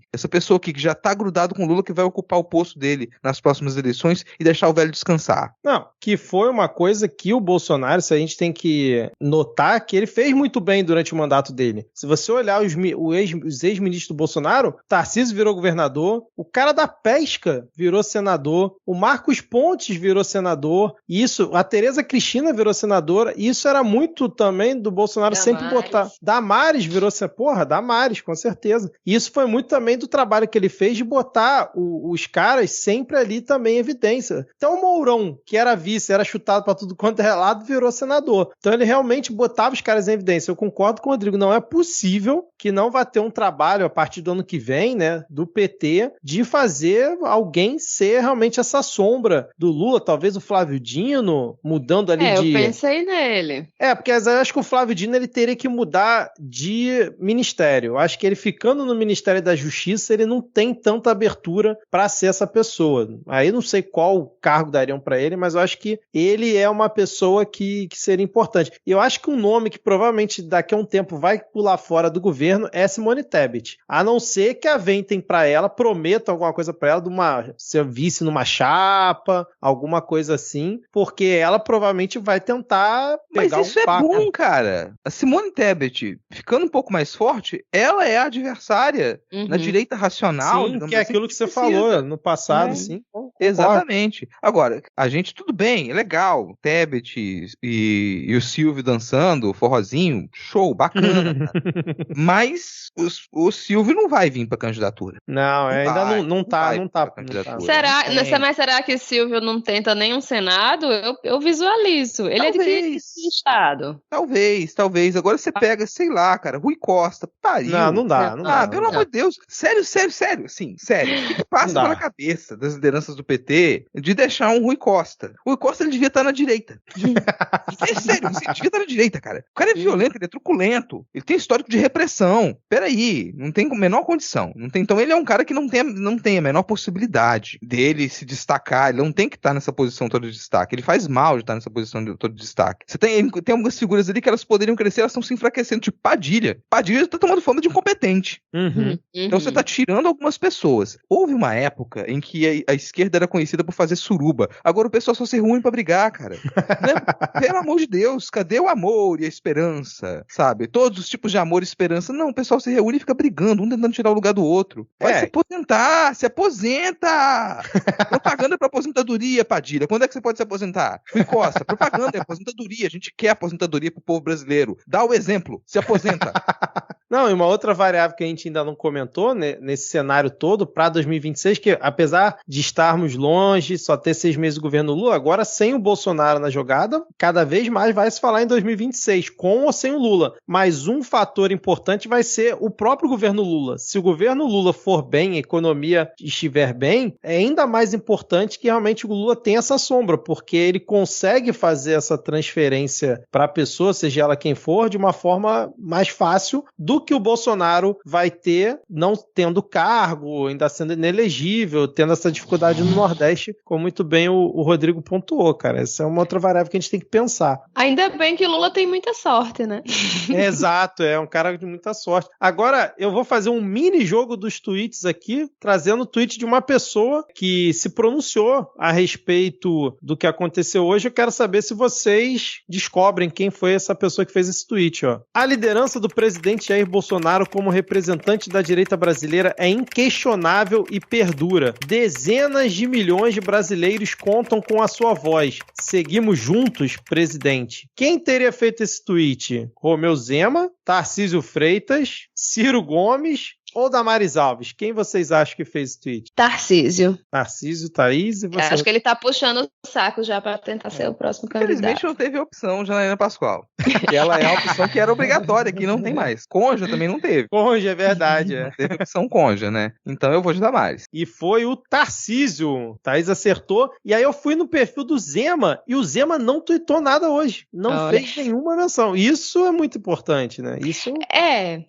que já tá grudado com o Lula, que vai ocupar o posto dele nas próximas eleições e deixar o velho descansar. Não, que foi uma coisa que o Bolsonaro, se a gente tem que notar, que ele fez muito bem durante o mandato dele. Se você olhar os ex-ministros do Bolsonaro, Tarcísio virou governador, o cara da pesca virou senador, o Marcos Pontes virou senador, a Tereza Cristina virou senadora, e isso era muito também do Bolsonaro sempre botar. Damares virou senadora, Damares, com certeza. E isso foi muito também do trabalho que ele fez de botar os caras sempre ali também em evidência. Então o Mourão, que era vice, era chutado pra tudo quanto é lado, virou senador. Então ele realmente botava os caras em evidência. Eu concordo com o Rodrigo, não é possível que não vá ter um trabalho a partir do ano que vem, né, do PT, de fazer alguém ser realmente essa sombra do Lula, talvez o Flávio Dino, mudando ali de... Eu pensei nele. Porque eu acho que o Flávio Dino ele teria que mudar de ministério. Eu acho que ele ficando no Ministério da Justiça, ele não tem tanta abertura para ser essa pessoa. Aí não sei qual cargo dariam para ele, mas eu acho que ele é uma pessoa que seria importante. E eu acho que um nome que provavelmente daqui a um tempo vai pular fora do governo é Simone Tebet. A não ser que aventem para ela, prometam alguma coisa para ela, ser vice numa chapa, alguma coisa assim, porque ela provavelmente vai tentar pegar Mas isso é bom, cara. A Simone Tebet, ficando um pouco mais forte, ela é a adversária na direita racional. Sim, que é aquilo que você falou no passado, sim. Exatamente. Agora, a gente, tudo bem, é legal. Tebet e o Silvio dançando, forrozinho, show, bacana. Mas o Silvio não vai vir pra candidatura. Não, ainda não tá. Será que Silvio não tenta nenhum Senado? Eu visualizo. Ele é de que estado? Talvez. Agora você pega, sei lá, cara, Rui Costa, pariu. Não dá. Pelo amor de Deus. Sério. Assim, sério. O que passa pela cabeça das lideranças do PT de deixar um Rui Costa? O Rui Costa, ele devia estar na direita. É sério, ele devia estar na direita, cara. O cara é violento, ele é truculento. Ele tem histórico de repressão. Peraí, não tem a menor condição. Não tem, então ele é um cara que não tem a menor possibilidade dele se destacar. Ele não tem que estar nessa posição toda de destaque. Ele faz mal de estar nessa posição toda de destaque. Você tem algumas figuras ali que elas poderiam crescer, elas estão se enfraquecendo, tipo Padilha. Padilha tá tomando fama de incompetente. Então você tá tirando algumas pessoas. Houve uma época em que a esquerda era conhecida por fazer suruba. Agora o pessoal só se reúne pra brigar, cara. Né? Pelo amor de Deus, cadê o amor e a esperança? Sabe? Todos os tipos de amor e esperança. Não, o pessoal se reúne e fica brigando, um tentando tirar o lugar do outro. Vai se aposentar, se aposenta! Propaganda pra aposentadoria, Padilha. Quando é que você pode se aposentar? Rui Costa, propaganda é aposentadoria. A gente quer aposentadoria pro povo brasileiro. Dá o exemplo, se aposenta. Não, e uma outra variável que a gente ainda não comentou, né, nesse cenário todo para 2026, que apesar de estarmos longe, só ter 6 meses do governo Lula, agora sem o Bolsonaro na jogada, cada vez mais vai se falar em 2026, com ou sem o Lula. Mas um fator importante vai ser o próprio governo Lula. Se o governo Lula for bem, a economia estiver bem, é ainda mais importante que realmente o Lula tenha essa sombra, porque ele consegue fazer essa transferência para a pessoa, seja ela quem for, de uma forma mais fácil do que o Bolsonaro vai ter, não tendo cargo, ainda sendo inelegível, tendo essa dificuldade no Nordeste, como muito bem o Rodrigo pontuou, cara. Essa é uma outra variável que a gente tem que pensar. Ainda bem que Lula tem muita sorte, né? Exato, é um cara de muita sorte. Agora, eu vou fazer um mini jogo dos tweets aqui, trazendo o tweet de uma pessoa que se pronunciou a respeito do que aconteceu hoje. Eu quero saber se vocês descobrem quem foi essa pessoa que fez esse tweet, ó. A liderança do presidente Jair Bolsonaro como representante da direita brasileira é inquestionável e perdura. Dezenas de milhões de brasileiros contam com a sua voz. Seguimos juntos, presidente. Quem teria feito esse tweet? Romeu Zema, Tarcísio Freitas, Ciro Gomes ou Damares Alves? Quem vocês acham que fez esse tweet? Tarcísio. Tarcísio, Thaís e você? Acho que ele tá puxando o saco já pra tentar ser o próximo Infelizmente candidato. não teve opção Janaína Pascoal. Porque ela é a opção que era obrigatória, que não tem mais. Conja também não teve. Conja, é verdade. Não teve opção Conja, né? Então eu vou de Damares. E foi o Tarcísio. Thaís acertou. E aí eu fui no perfil do Zema e o Zema não tweetou nada hoje. Não fez nenhuma menção. Isso é muito importante, né? Isso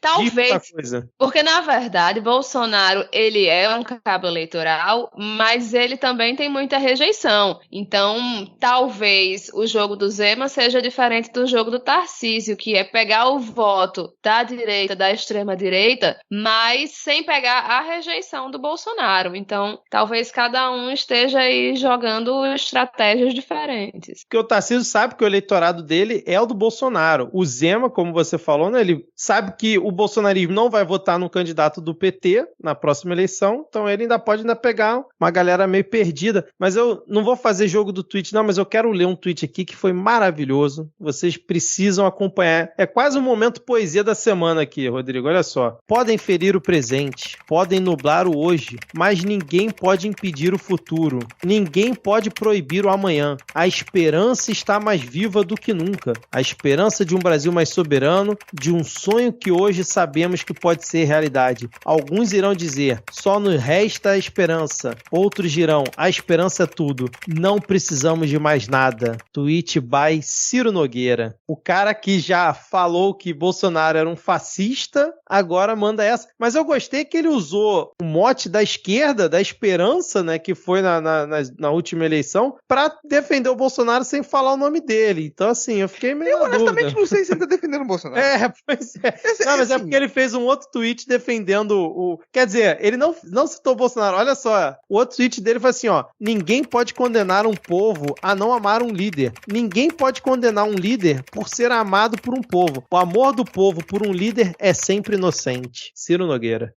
talvez. Coisa. Porque, na verdade, Bolsonaro, ele é um cabo eleitoral, mas ele também tem muita rejeição. Então, talvez o jogo do Zema seja diferente do jogo do Tarcísio, que é pegar o voto da direita, da extrema-direita, mas sem pegar a rejeição do Bolsonaro. Então, talvez cada um esteja aí jogando estratégias diferentes. Porque o Tarcísio sabe que o eleitorado dele é o do Bolsonaro. O Zema, como você falou, né, ele sabe que o bolsonarismo não vai votar no candidato do PT na próxima eleição, então ele ainda pode pegar uma galera meio perdida. Mas eu não vou fazer jogo do tweet, não, mas eu quero ler um tweet aqui que foi maravilhoso. Vocês precisam acompanhar. É quase um momento poesia da semana aqui, Rodrigo. Olha só. Podem ferir o presente, podem nublar o hoje, mas ninguém pode impedir o futuro. Ninguém pode proibir o amanhã. A esperança está mais viva do que nunca. A esperança de um Brasil mais soberano, de um sonho que hoje sabemos que pode ser realidade. Alguns irão dizer, só nos resta a esperança. Outros dirão, a esperança é tudo. Não precisamos de mais nada. Tweet by Ciro Nogueira. O cara que já falou que Bolsonaro era um fascista, agora manda essa. Mas eu gostei que ele usou o mote da esquerda, da esperança, né, que foi na última eleição, pra defender o Bolsonaro sem falar o nome dele. Então, assim, eu fiquei meio na honestamente dúvida. não sei se ele tá defendendo o Bolsonaro. Pois é. Não, mas é porque ele fez um outro tweet defendendo o... Quer dizer, ele não citou o Bolsonaro. Olha só, o outro tweet dele foi assim, ó. Ninguém pode condenar um povo a não amar um líder. Ninguém pode condenar um líder por ser amado por um povo. O amor do povo por um líder é sempre inocente. Ciro Nogueira.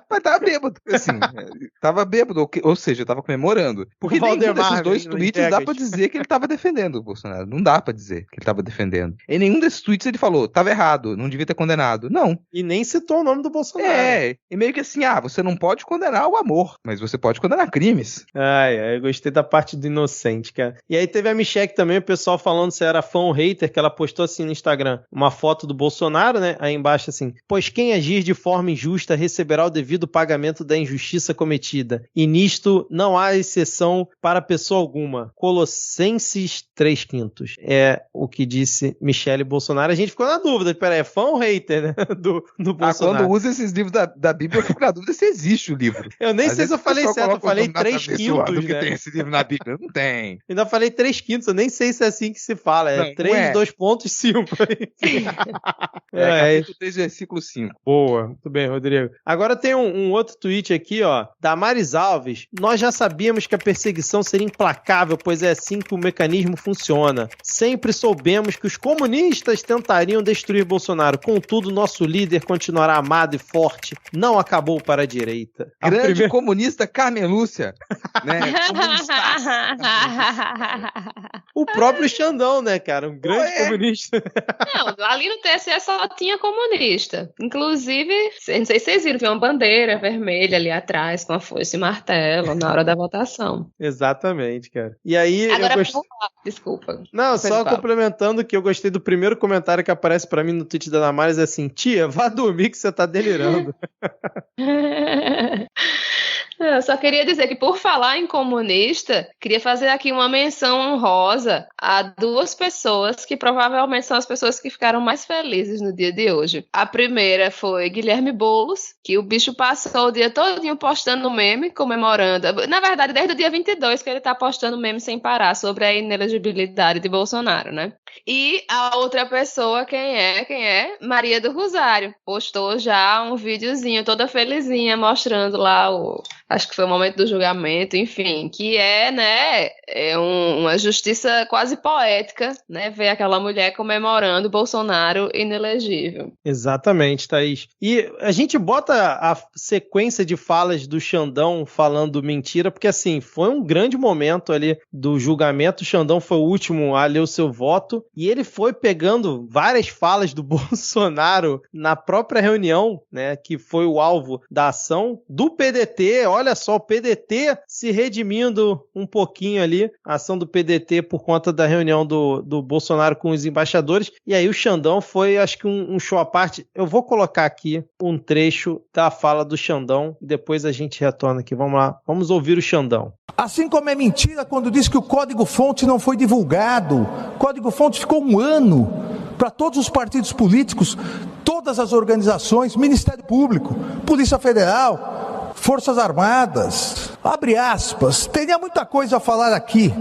Mas tava bêbado, assim. Tava bêbado, ou seja, tava comemorando. Porque nenhum desses dois tweets dá pra dizer que ele tava defendendo o Bolsonaro. Não dá pra dizer que ele tava defendendo. Em nenhum desses tweets ele falou, tava errado, não devia ter condenado. Não. E nem citou o nome do Bolsonaro. E meio que assim, você não pode condenar o amor, mas você pode condenar crimes. Eu gostei da parte do inocente, cara. E aí teve a Michelle também, o pessoal falando se era fã ou hater, que ela postou assim no Instagram, uma foto do Bolsonaro, né? Aí embaixo assim, pois quem agir de forma injusta receberá o devido pagamento da injustiça cometida. E nisto não há exceção para pessoa alguma. Colossenses 3/5. É o que disse Michele Bolsonaro. A gente ficou na dúvida, peraí, é fã ou hater, né? Do Bolsonaro. Quando usa esses livros da Bíblia, eu fico na dúvida se existe o livro. Eu nem sei se eu falei certo, eu falei 3/5, do que né? tem esse livro na Bíblia. Não tem. Ainda falei 3/5, eu nem sei se é assim que se fala. É não, 3, 2.5. Capítulo 3, versículo 5. Boa, muito bem, Rodrigo. Agora tem um outro tweet aqui, ó, Damares Alves. Nós já sabíamos que a perseguição seria implacável, pois é assim que o mecanismo funciona. Sempre soubemos que os comunistas tentariam destruir Bolsonaro. Contudo, nosso líder continuará amado e forte. Não acabou para a direita. Grande comunista Carmen Lúcia. Né? O próprio Xandão, né, cara? Um grande comunista. Não, ali no TSE só tinha comunista. Inclusive, não sei se vocês viram, tinha uma bandeira vermelha ali atrás com a foice e martelo na hora da votação. Exatamente, cara. E aí agora eu gostei... Desculpa. Não, só complementando que eu gostei do primeiro comentário que aparece pra mim no tweet da Damares, é assim, tia, vá dormir que você tá delirando. Eu só queria dizer que, por falar em comunista, queria fazer aqui uma menção honrosa a duas pessoas que provavelmente são as pessoas que ficaram mais felizes no dia de hoje. A primeira foi Guilherme Boulos, que o bicho passou o dia todinho postando meme, comemorando. Na verdade, desde o dia 22 que ele tá postando meme sem parar sobre a inelegibilidade de Bolsonaro, né? E a outra pessoa, quem é? Maria do Rosário. Postou já um videozinho toda felizinha, mostrando lá acho que foi o momento do julgamento, enfim, que é, né, uma justiça quase poética, né, ver aquela mulher comemorando Bolsonaro inelegível. Exatamente, Thaís. E a gente bota a sequência de falas do Xandão falando mentira, porque assim, foi um grande momento ali do julgamento. O Xandão foi o último a ler o seu voto e ele foi pegando várias falas do Bolsonaro na própria reunião, né, que foi o alvo da ação do PDT. Olha só, o PDT se redimindo um pouquinho ali, a ação do PDT por conta da reunião do Bolsonaro com os embaixadores. E aí o Xandão foi, acho que um show à parte. Eu vou colocar aqui um trecho da fala do Xandão e depois a gente retorna aqui. Vamos lá, vamos ouvir o Xandão. Assim como é mentira quando diz que o código-fonte não foi divulgado. O código-fonte ficou um ano para todos os partidos políticos, todas as organizações, Ministério Público, Polícia Federal, Forças Armadas. Abre aspas, teria muita coisa a falar aqui,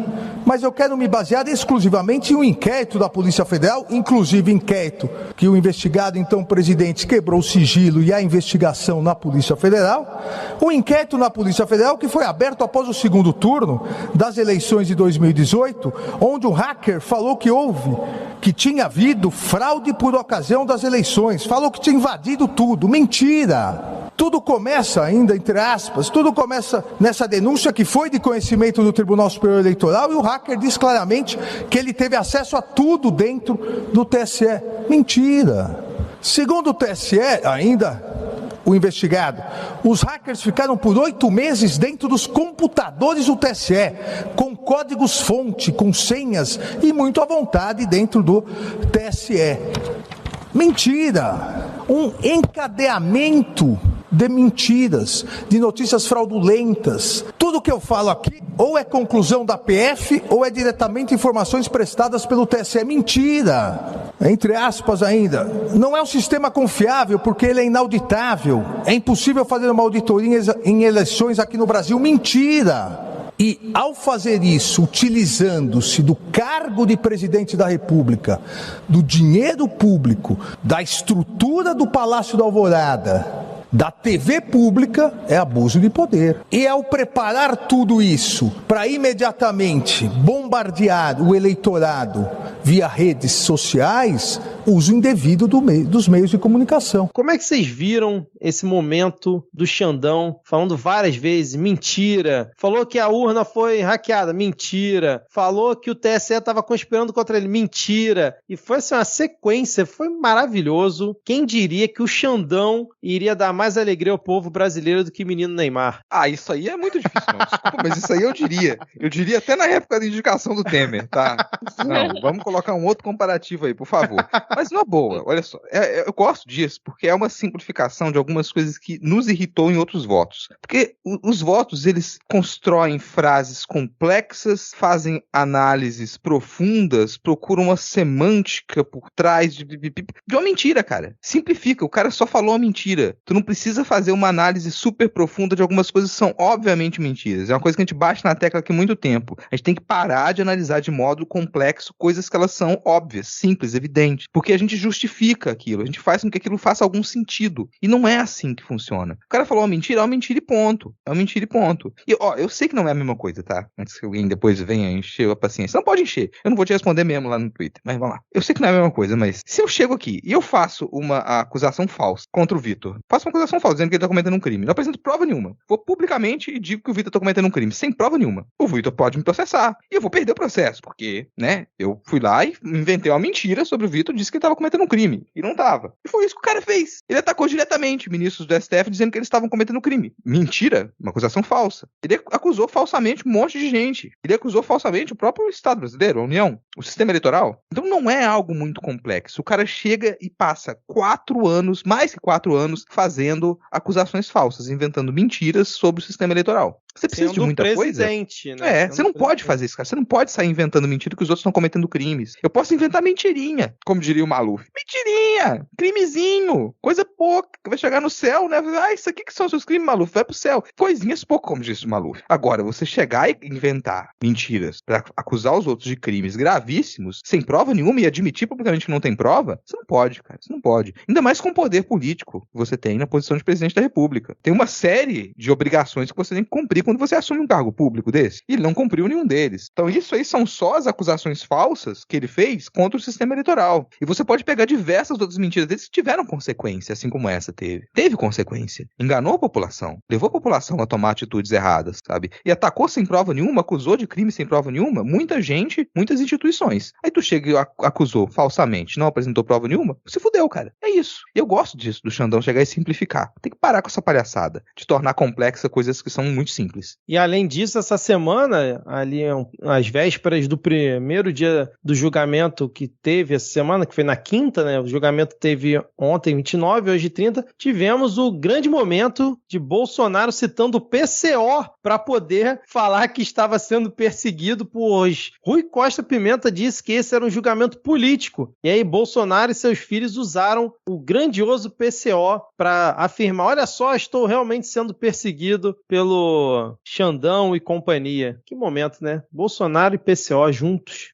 mas eu quero me basear exclusivamente em um inquérito da Polícia Federal, inclusive inquérito que o investigado, então presidente, quebrou o sigilo e a investigação na Polícia Federal. Um inquérito na Polícia Federal que foi aberto após o segundo turno das eleições de 2018, onde um hacker falou que tinha havido fraude por ocasião das eleições, falou que tinha invadido tudo. Mentira! Tudo começa ainda, entre aspas, tudo começa nessa denúncia que foi de conhecimento do Tribunal Superior Eleitoral e o hacker diz claramente que ele teve acesso a tudo dentro do TSE. Mentira! Segundo o TSE, ainda, o investigado, os hackers ficaram por 8 meses dentro dos computadores do TSE, com códigos-fonte, com senhas e muito à vontade dentro do TSE. Mentira! Um encadeamento de mentiras, de notícias fraudulentas. Tudo que eu falo aqui ou é conclusão da PF ou é diretamente informações prestadas pelo TSE. Mentira! Entre aspas ainda, não é um sistema confiável porque ele é inauditável. É impossível fazer uma auditoria em eleições aqui no Brasil. Mentira! E ao fazer isso, utilizando-se do cargo de presidente da República, do dinheiro público, da estrutura do Palácio da Alvorada, da TV pública, é abuso de poder. E ao preparar tudo isso para imediatamente bombardear o eleitorado via redes sociais, uso indevido dos meios de comunicação. Como é que vocês viram esse momento do Xandão falando várias vezes mentira? Falou que a urna foi hackeada, mentira. Falou que o TSE estava conspirando contra ele, mentira. E foi assim, uma sequência, foi maravilhoso. Quem diria que o Xandão iria dar mais alegria ao povo brasileiro do que o menino Neymar? Ah, isso aí é muito difícil, não. Desculpa, mas isso aí eu diria. Eu diria até na época da indicação do Temer, tá? Não, vamos colocar um outro comparativo aí, por favor. Mas na boa, olha só, eu gosto disso, porque é uma simplificação de algumas coisas que nos irritou em outros votos. Porque os votos, eles constroem frases complexas, fazem análises profundas, procuram uma semântica por trás de uma mentira, cara. Simplifica, o cara só falou a mentira. Tu não precisa fazer uma análise super profunda de algumas coisas que são obviamente mentiras. É uma coisa que a gente bate na tecla aqui há muito tempo. A gente tem que parar de analisar de modo complexo coisas que elas são óbvias, simples, evidentes. Porque a gente justifica aquilo, a gente faz com que aquilo faça algum sentido. E não é assim que funciona. O cara falou uma mentira, é uma mentira e ponto. É uma mentira e ponto. E, ó, eu sei que não é a mesma coisa, tá? Antes que alguém depois venha encher a paciência. Não pode encher. Eu não vou te responder mesmo lá no Twitter. Mas vamos lá. Eu sei que não é a mesma coisa, mas se eu chego aqui e eu faço uma acusação falsa contra o Vitor, faço uma acusação falsa dizendo que ele tá cometendo um crime, não apresento prova nenhuma. Vou publicamente e digo que o Vitor tá cometendo um crime, sem prova nenhuma. O Vitor pode me processar. E eu vou perder o processo, porque, né, eu fui lá e inventei uma mentira sobre o Vitor, disse que ele tava cometendo um crime. E não tava. E foi isso que o cara fez. Ele atacou diretamente ministros do STF dizendo que eles estavam cometendo crime. Mentira. Uma acusação falsa. Ele acusou falsamente um monte de gente. Ele acusou falsamente o próprio Estado brasileiro, a União, o sistema eleitoral. Então não é algo muito complexo. O cara chega e passa 4 anos, mais que 4 anos, fazendo acusações falsas, inventando mentiras sobre o sistema eleitoral. Você precisa de Sendo muita coisa? presidente, né? Você não pode fazer isso, cara. Você não pode sair inventando mentira que os outros estão cometendo crimes. Eu posso inventar mentirinha, como diria o Maluf. Mentirinha! Crimezinho! Coisa pouca, que vai chegar no céu, né? Isso aqui que são seus crimes, Maluf, vai pro céu. Coisinhas pouco, como disse o Maluf. Agora, você chegar e inventar mentiras pra acusar os outros de crimes gravíssimos, sem prova nenhuma e admitir publicamente que não tem prova, você não pode, cara. Você não pode. Ainda mais com o poder político que você tem na posição de presidente da República. Tem uma série de obrigações que você tem que cumprir quando você assume um cargo público desse. E ele não cumpriu nenhum deles. Então isso aí são só as acusações falsas que ele fez contra o sistema eleitoral. E você pode pegar diversas outras mentiras deles que tiveram consequência, assim como essa teve. Teve consequência. Enganou a população. Levou a população a tomar atitudes erradas, sabe? E atacou sem prova nenhuma, acusou de crime sem prova nenhuma, muita gente, muitas instituições. Aí tu chega e acusou falsamente, não apresentou prova nenhuma, se fudeu, cara. É isso. E eu gosto disso, do Xandão chegar e simplificar. Tem que parar com essa palhaçada de tornar complexa coisas que são muito simples. E além disso, essa semana, ali às vésperas do primeiro dia do julgamento que teve essa semana, que foi na quinta, né? O julgamento teve ontem, 29, hoje 30. Tivemos o grande momento de Bolsonaro citando o PCO para poder falar que estava sendo perseguido por Rui Costa Pimenta disse que esse era um julgamento político. E aí Bolsonaro e seus filhos usaram o grandioso PCO para afirmar, olha só, estou realmente sendo perseguido pelo Xandão e companhia. Que momento, né? Bolsonaro e PCO juntos.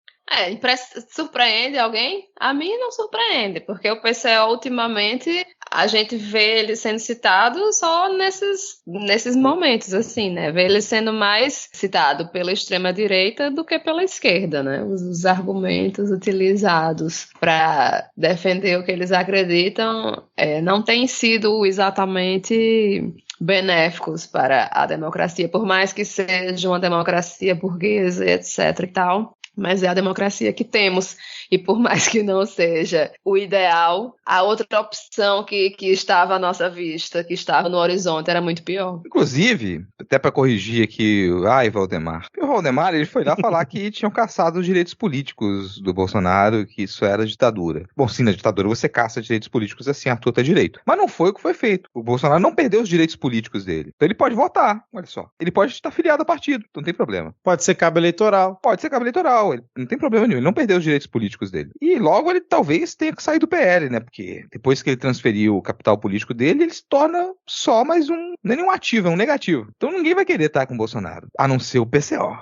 Surpreende alguém? A mim não surpreende, porque o PCO ultimamente a gente vê ele sendo citado só nesses momentos, assim, né? Vê ele sendo mais citado pela extrema-direita do que pela esquerda, né? Os argumentos utilizados para defender o que eles acreditam não têm sido exatamente benéficos para a democracia, por mais que seja uma democracia burguesa, etc. e tal. Mas é a democracia que temos. E por mais que não seja o ideal, a outra opção que estava à nossa vista, que estava no horizonte, era muito pior. Inclusive, até para corrigir aqui, Valdemar. O Valdemar, ele foi lá falar que tinham caçado os direitos políticos do Bolsonaro, que isso era ditadura. Bom, sim, na ditadura você caça direitos políticos assim, a tuta direito. Mas não foi o que foi feito. O Bolsonaro não perdeu os direitos políticos dele. Então ele pode votar, olha só. Ele pode estar filiado a partido, não tem problema. Pode ser cabo eleitoral. Pode ser cabo eleitoral. Ele não tem problema nenhum, ele não perdeu os direitos políticos dele. E logo ele talvez tenha que sair do PL, né? Porque depois que ele transferiu o capital político dele, ele se torna só mais um, não é nem um ativo, é um negativo. Então ninguém vai querer estar com o Bolsonaro, a não ser o PCO.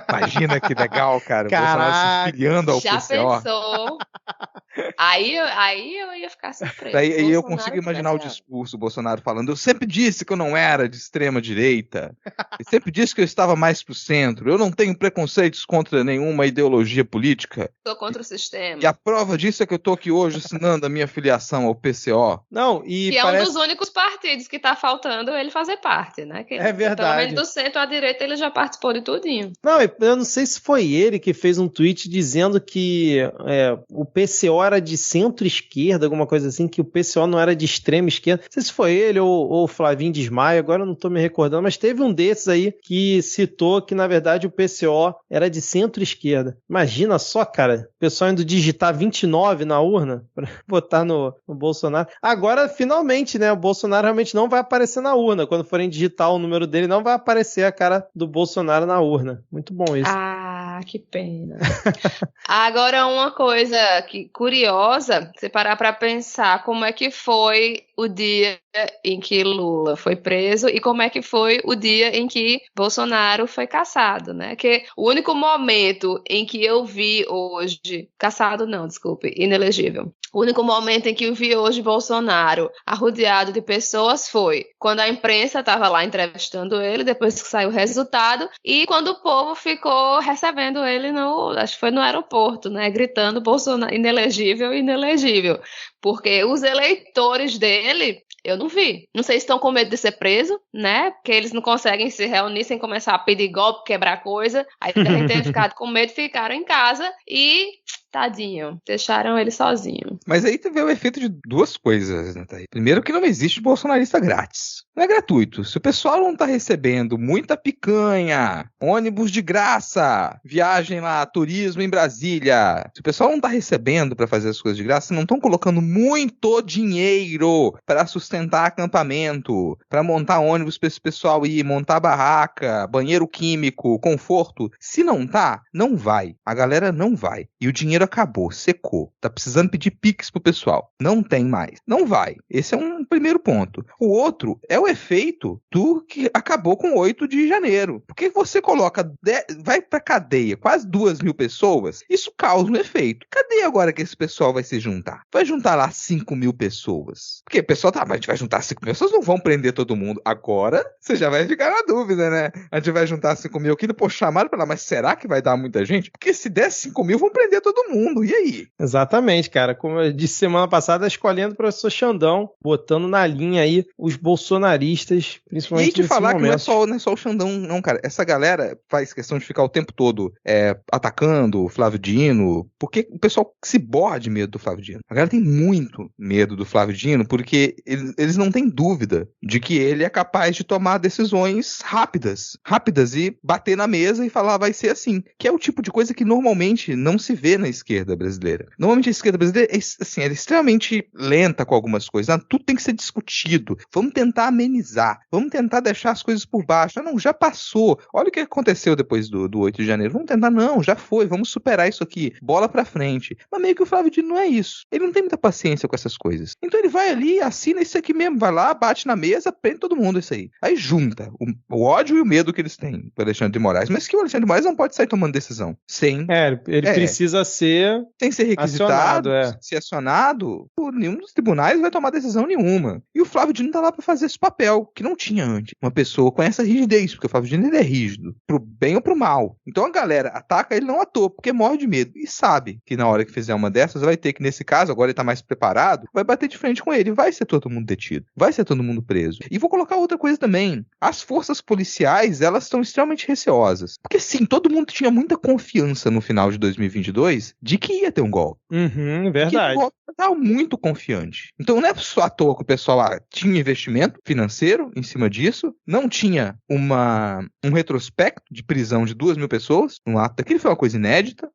Imagina que legal, cara. O Bolsonaro se filiando ao Já PCO. Pensou? Aí eu ia ficar surpreso. Aí eu consigo imaginar o discurso do Bolsonaro falando, eu sempre disse que eu não era de extrema direita, eu sempre disse que eu estava mais pro centro, eu não tenho preconceitos contra nenhuma ideologia política. Estou contra o sistema. E a prova disso é que eu tô aqui hoje assinando a minha filiação ao PCO. Não, que é um dos únicos partidos que tá faltando ele fazer parte, né? Que é verdade. Pelo menos do centro à direita ele já participou de tudinho. Não, eu não sei se foi ele que fez um tweet dizendo que o PCO era de centro-esquerda, alguma coisa assim, que o PCO não era de extrema esquerda. Não sei se foi ele ou o Flavinho Desmaio, agora eu não tô me recordando, mas teve um desses aí que citou que, na verdade, o PCO era de centro-esquerda. Imagina só, cara, o pessoal indo digitar 29 na urna pra botar no Bolsonaro. Agora, finalmente, né, o Bolsonaro realmente não vai aparecer na urna. Quando forem digitar o número dele, não vai aparecer a cara do Bolsonaro na urna. Muito bom isso. Ah, que pena. Agora, uma coisa curiosa, você parar pra pensar como é que foi o dia em que Lula foi preso e como é que foi o dia em que Bolsonaro foi cassado, né? Que o único momento em que eu vi hoje... Cassado não, desculpe, inelegível. O único momento em que eu vi hoje Bolsonaro arrodeado de pessoas foi quando a imprensa estava lá entrevistando ele, depois que saiu o resultado, e quando o povo ficou recebendo ele acho que foi no aeroporto, né? Gritando Bolsonaro, inelegível, inelegível. Porque os eleitores dele, eu não vi. Não sei se estão com medo de ser preso, né? Porque eles não conseguem se reunir sem começar a pedir golpe, quebrar coisa. Aí devem ter ficado com medo, ficaram em casa e Tadinho, deixaram ele sozinho. Mas aí teve o efeito de duas coisas, né, Thaís? Primeiro que não existe bolsonarista grátis. Não é gratuito. Se o pessoal não tá recebendo muita picanha, ônibus de graça, viagem lá, turismo em Brasília, se o pessoal não tá recebendo pra fazer as coisas de graça, não estão colocando muito dinheiro pra sustentar acampamento, pra montar ônibus pra esse pessoal ir, montar barraca, banheiro químico, conforto. Se não tá, não vai. A galera não vai. E o dinheiro acabou, secou. Tá precisando pedir Pix pro pessoal. Não tem mais. Não vai. Esse é um primeiro ponto. O outro é o efeito do que acabou com 8 de janeiro. Porque você coloca, vai pra cadeia quase 2.000 pessoas, isso causa um efeito. Cadê agora que esse pessoal vai se juntar? Vai juntar lá 5.000 pessoas. Porque o pessoal mas a gente vai juntar 5.000 pessoas, não vão prender todo mundo. Agora, você já vai ficar na dúvida, né? A gente vai juntar 5.000 aqui, depois chamaram pra lá, mas será que vai dar muita gente? Porque se der 5.000, vão prender todo mundo. E aí? Exatamente, cara. Como eu disse semana passada, a escolinha do professor Xandão, botando na linha aí os bolsonaristas, principalmente e de nesse falar momento. Que não é só o Xandão, não, cara. Essa galera faz questão de ficar o tempo todo atacando o Flávio Dino, porque o pessoal se borra de medo do Flávio Dino. A galera tem muito medo do Flávio Dino, porque eles não têm dúvida de que ele é capaz de tomar decisões rápidas e bater na mesa e falar vai ser assim, que é o tipo de coisa que normalmente não se vê na esquerda brasileira. Normalmente a esquerda brasileira ela é extremamente lenta com algumas coisas. Tudo tem que ser discutido. Vamos tentar amenizar. Vamos tentar deixar as coisas por baixo. Não, já passou. Olha o que aconteceu depois do 8 de janeiro. Vamos tentar, não, já foi. Vamos superar isso aqui. Bola pra frente. Mas meio que o Flávio Dino não é isso. Ele não tem muita paciência com essas coisas. Então ele vai ali, assina isso aqui mesmo. Vai lá, bate na mesa, prende todo mundo isso aí. Aí junta o ódio e o medo que eles têm do Alexandre de Moraes. Mas que o Alexandre de Moraes não pode sair tomando decisão. Ele precisa ser... Sem ser requisitado, acionado, ser acionado, por nenhum dos tribunais vai tomar decisão nenhuma. E o Flávio Dino tá lá pra fazer esse papel, que não tinha antes. Uma pessoa com essa rigidez, porque o Flávio Dino ele é rígido, pro bem ou pro mal. Então a galera ataca ele não à toa, porque morre de medo. E sabe que na hora que fizer uma dessas, vai ter que, nesse caso, agora ele tá mais preparado, vai bater de frente com ele. Vai ser todo mundo detido. Vai ser todo mundo preso. E vou colocar outra coisa também. As forças policiais, elas estão extremamente receosas. Porque sim, todo mundo tinha muita confiança no final de 2022 de que ia ter um golpe. Verdade. Que o golpe estava muito confiante. Então não é só à toa que o pessoal tinha investimento financeiro em cima disso, não tinha um retrospecto de prisão de 2.000 pessoas, um ato daquele foi uma coisa inédita,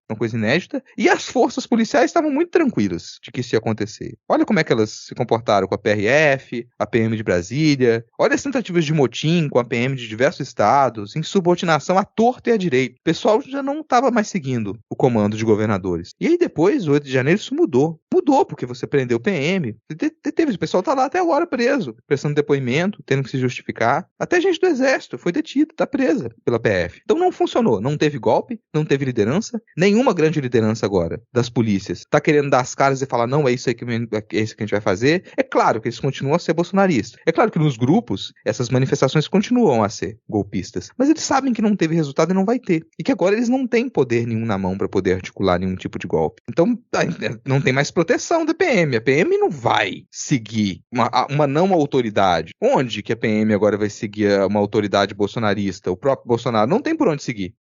e as forças policiais estavam muito tranquilas de que isso ia acontecer. Olha como é que elas se comportaram com a PRF, a PM de Brasília, olha as tentativas de motim com a PM de diversos estados, insubordinação à torta e à direita. O pessoal já não estava mais seguindo o comando de governadores. E aí depois, o 8 de janeiro, isso mudou. Mudou, porque você prendeu o PM, o pessoal tá lá até agora preso, prestando depoimento, tendo que se justificar. Até gente do exército foi detida, tá presa pela PF. Então não funcionou, não teve golpe, não teve liderança, nenhuma grande liderança agora das polícias tá querendo dar as caras e falar, não, é isso aí que a gente vai fazer. É claro que eles continuam a ser bolsonaristas. É claro que nos grupos, essas manifestações continuam a ser golpistas. Mas eles sabem que não teve resultado e não vai ter. E que agora eles não têm poder nenhum na mão para poder articular nenhum tipo de golpe. Então, não tem mais proteção da PM. A PM não vai seguir uma não autoridade. Onde que a PM agora vai seguir uma autoridade bolsonarista? O próprio Bolsonaro não tem por onde seguir.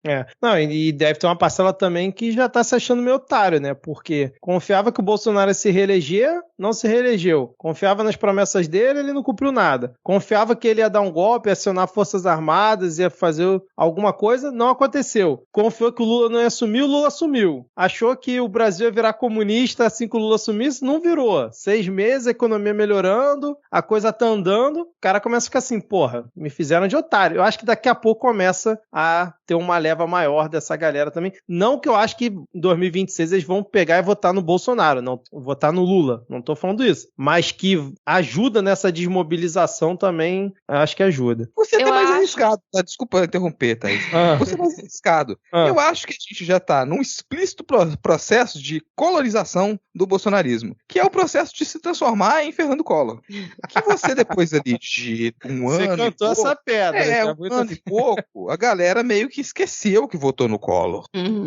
Não, e deve ter uma parcela também que já tá se achando meio otário, né? Porque confiava que o Bolsonaro ia se reeleger, não se reelegeu. Confiava nas promessas dele, ele não cumpriu nada. Confiava que ele ia dar um golpe, ia acionar Forças Armadas, ia fazer alguma coisa, não aconteceu. Confiou que o Lula não ia assumir, o Lula assumiu. Achou que o Brasil ia virar comunista assim que o Lula assumisse, não virou. 6 meses, a economia melhorando, a coisa tá andando, o cara começa a ficar assim, porra, me fizeram de otário. Eu acho que daqui a pouco começa a ter uma leva maior dessa galera também. Não que eu acho que em 2026 eles vão pegar e votar no Bolsonaro, não votar no Lula, não tô falando isso. Mas que ajuda nessa desmobilização também, acho que ajuda. Você é até mais arriscado, tá? Desculpa interromper, Thaís. Você é mais arriscado. Eu acho que a gente já tá num explícito processo de colonização do Bolsonaro. bolsonarismo, que é o processo de se transformar em Fernando Collor. Que você, depois ali de um ano... Você cantou essa pedra. Um ano e pouco, a galera meio que esqueceu que votou no Collor.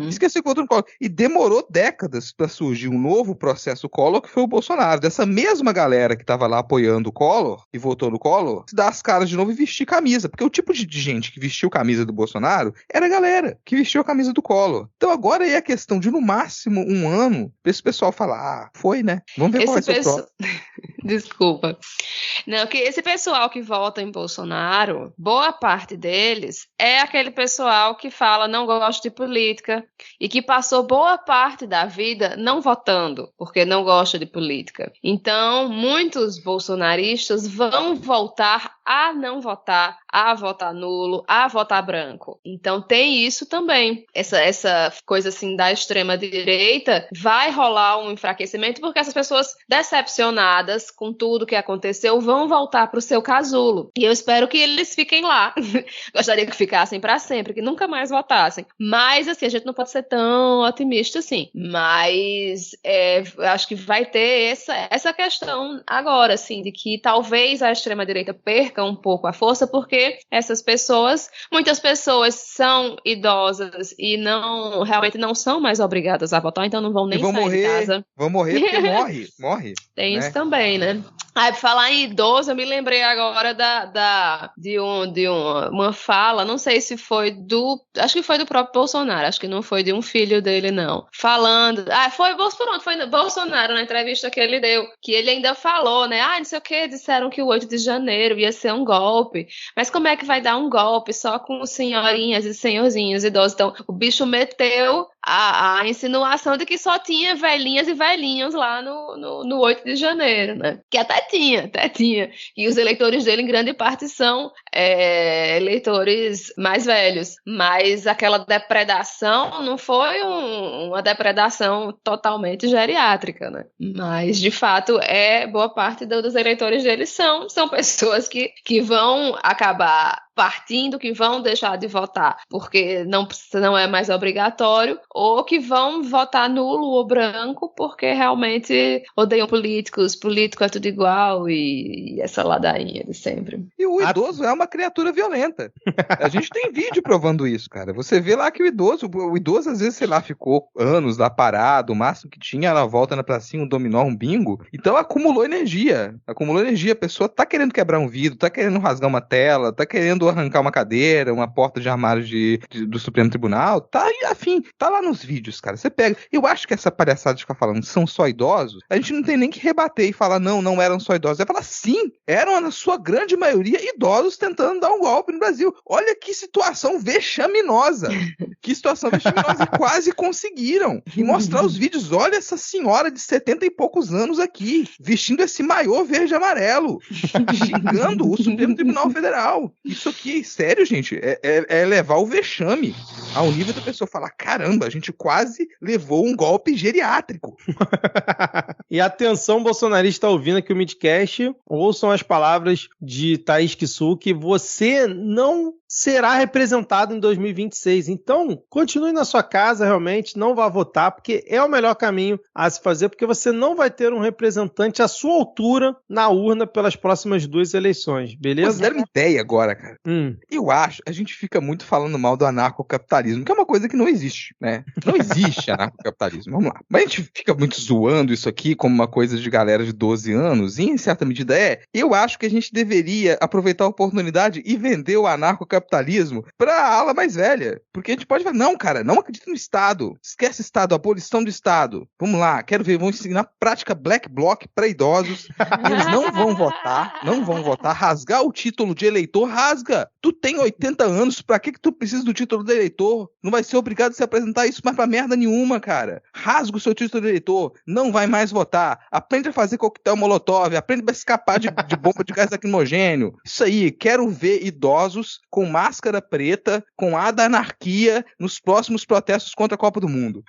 Esqueceu que votou no Collor. E demorou décadas para surgir um novo processo Collor, que foi o Bolsonaro. Dessa mesma galera que estava lá apoiando o Collor e votou no Collor, se dar as caras de novo e vestir camisa. Porque o tipo de gente que vestiu camisa do Bolsonaro era a galera que vestiu a camisa do Collor. Então agora é a questão de, no máximo, um ano, pra esse pessoal falar, foi, né? Vamos ver qual vai ser o próximo. Desculpa. Não, que esse pessoal que vota em Bolsonaro, boa parte deles é aquele pessoal que fala não gosto de política e que passou boa parte da vida não votando, porque não gosta de política. Então, muitos bolsonaristas vão voltar a não votar, a votar nulo, a votar branco. Então, tem isso também. Essa coisa assim da extrema-direita vai rolar um enfraquecimento porque essas pessoas decepcionadas com tudo que aconteceu vão voltar para o seu casulo. E eu espero que eles fiquem lá. Gostaria que ficassem para sempre, que nunca mais votassem. Mas, assim, a gente não pode ser tão otimista assim. Mas acho que vai ter essa questão agora, assim, de que talvez a extrema-direita perca um pouco a força, porque essas pessoas, muitas pessoas são idosas e realmente não são mais obrigadas a votar, então não vão nem sair de casa. Vão morrer porque morre. Tem né? isso também, né? Pra falar em idoso, eu me lembrei agora de uma fala, não sei se foi acho que foi do próprio Bolsonaro, acho que não foi de um filho dele, não. Falando, foi Bolsonaro na entrevista que ele deu, que ele ainda falou, né? Não sei o que, disseram que o 8 de janeiro ia ser um golpe, mas como é que vai dar um golpe só com senhorinhas e senhorzinhos idosos? Então, o bicho meteu a insinuação de que só tinha velhinhas e velhinhos lá no 8 de janeiro, né? Que até tinha. E os eleitores dele, em grande parte, são eleitores mais velhos. Mas aquela depredação não foi uma depredação totalmente geriátrica, né? Mas, de fato, boa parte dos eleitores dele são pessoas que vão acabar partindo, que vão deixar de votar porque não é mais obrigatório, ou que vão votar nulo ou branco porque realmente odeiam políticos, político é tudo igual e essa ladainha de sempre. E o idoso é uma criatura violenta. A gente tem vídeo provando isso, cara. Você vê lá que o idoso às vezes, sei lá, ficou anos lá parado, o máximo que tinha era a volta na pracinha, um dominó, um bingo, então acumulou energia, a pessoa tá querendo quebrar um vidro, tá querendo rasgar uma tela, tá querendo arrancar uma cadeira, uma porta de armário do Supremo Tribunal, tá afim, tá lá nos vídeos, cara, você pega, eu acho que essa palhaçada de ficar falando são só idosos, a gente não tem nem que rebater e falar, não eram só idosos, é falar, sim, eram na sua grande maioria idosos tentando dar um golpe no Brasil, olha que situação vexaminosa, e quase conseguiram, e mostrar os vídeos, olha essa senhora de 70 e poucos anos aqui, vestindo esse maiô verde e amarelo, xingando o Supremo Tribunal Federal, isso aqui, sério, gente, é levar o vexame ao nível da pessoa falar, caramba, a gente quase levou um golpe geriátrico. E atenção, bolsonarista ouvindo aqui o Midcast, ouçam as palavras de Thaís Kisuki, que você não será representado em 2026. Então, continue na sua casa, realmente, não vá votar, porque é o melhor caminho a se fazer, porque você não vai ter um representante à sua altura na urna pelas próximas 2 eleições, beleza? Vocês deram ideia agora, cara. Eu acho, a gente fica muito falando mal do anarcocapitalismo, que é uma coisa que não existe, né? Não existe anarcocapitalismo, vamos lá. Mas a gente fica muito zoando isso aqui como uma coisa de galera de 12 anos, e em certa medida eu acho que a gente deveria aproveitar a oportunidade e vender o anarcocapitalismo para a ala mais velha, porque a gente pode falar, não, cara, não acredito no Estado, esquece Estado, abolição do Estado, vamos lá, quero ver, vamos ensinar prática black bloc para idosos, eles não vão votar, rasgar o título de eleitor, rasga, tu tem 80 anos, pra que tu precisa do título de eleitor? Não vai ser obrigado a se apresentar isso mais pra merda nenhuma, cara, rasga o seu título de eleitor, não vai mais votar, aprende a fazer coquetel molotov, aprende a escapar de bomba de gás lacrimogênio, isso aí, quero ver idosos com máscara preta, com A da anarquia nos próximos protestos contra a Copa do Mundo.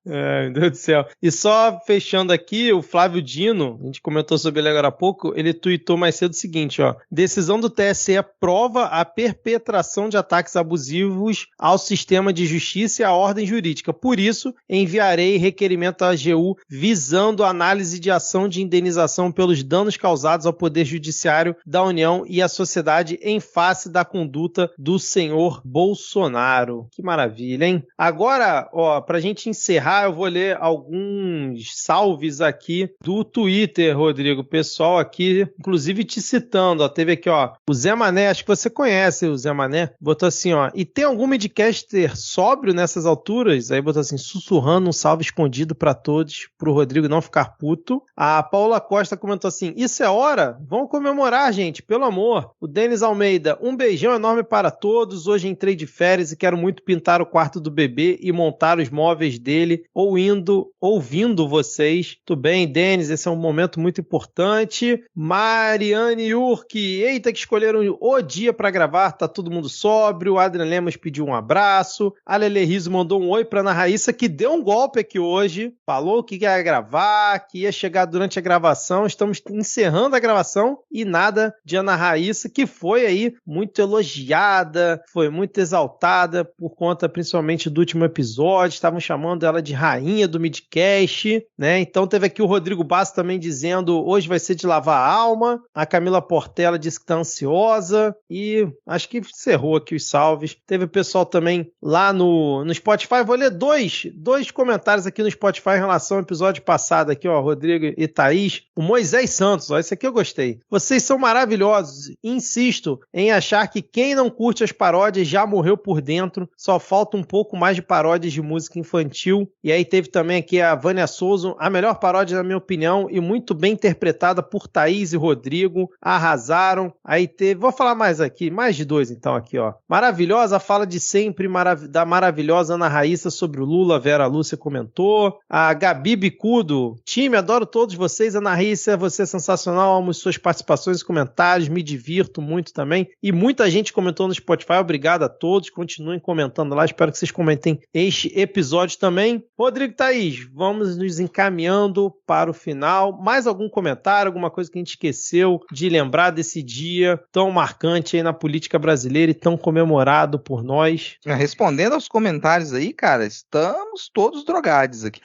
Meu Deus do céu. E só fechando aqui, o Flávio Dino, a gente comentou sobre ele agora há pouco, ele tuitou mais cedo o seguinte, ó. Decisão do TSE prova a perpetração de ataques abusivos ao sistema de justiça e à ordem jurídica. Por isso, enviarei requerimento à AGU visando análise de ação de indenização pelos danos causados ao Poder Judiciário da União e à sociedade em face da conduta do senhor Bolsonaro. Que maravilha, hein? Agora, ó, pra gente encerrar, eu vou ler alguns salves aqui do Twitter, Rodrigo. O pessoal aqui, inclusive te citando, ó, teve aqui, ó, o Zé Mané, acho que você conhece o Zé Mané, botou assim, ó, e tem algum midcaster sóbrio nessas alturas? Aí botou assim, sussurrando um salve escondido pra todos, pro Rodrigo não ficar puto. A Paula Costa comentou assim, isso é hora? Vamos comemorar, gente, pelo amor. O Denis Almeida, um beijão enorme para todos, hoje entrei de férias e quero muito pintar o quarto do bebê e montar os móveis dele, ouvindo vocês. Tudo bem, Denis, esse é um momento muito importante. Mariane Urque, eita que escolheram o dia para gravar, tá todo mundo sóbrio. Adrian Lemos pediu um abraço. A Lele Riso mandou um oi pra Ana Raíssa, que deu um golpe aqui hoje, falou que ia gravar, que ia chegar durante a gravação. Estamos encerrando a gravação e nada de Ana Raíssa, que foi aí muito elogiada, foi muito exaltada por conta principalmente do último episódio, estavam chamando ela de rainha do midcast, né? Então teve aqui o Rodrigo Basso também dizendo hoje vai ser de lavar a alma. A Camila Portela disse que tá ansiosa e acho que encerrou aqui os salves. Teve o pessoal também lá no Spotify, vou ler dois comentários aqui no Spotify em relação ao episódio passado aqui, ó, Rodrigo e Thaís. O Moisés Santos, ó, esse aqui eu gostei. Vocês são maravilhosos, insisto em achar que quem não curte as paródias já morreu por dentro, só falta um pouco mais de paródias de música infantil. E aí teve também aqui a Vânia Souza, a melhor paródia na minha opinião e muito bem interpretada por Thaís e Rodrigo, arrasaram. Aí teve, vou falar mais aqui, mais de dois então aqui, ó. Maravilhosa fala de sempre da maravilhosa Ana Raíssa sobre o Lula, Vera Lúcia comentou. A Gabi Bicudo, time, adoro todos vocês, Ana Raíssa, você é sensacional, amo suas participações e comentários, me divirto muito também. E muita gente comentou no Spotify, obrigado a todos, continuem comentando lá, espero que vocês comentem este episódio também. Rodrigo e Thaís, vamos nos encaminhando para o final. Mais algum comentário, alguma coisa que a gente esqueceu de lembrar desse dia tão marcante aí na política brasileira e tão comemorado por nós? Respondendo aos comentários aí, cara, estamos todos drogados aqui.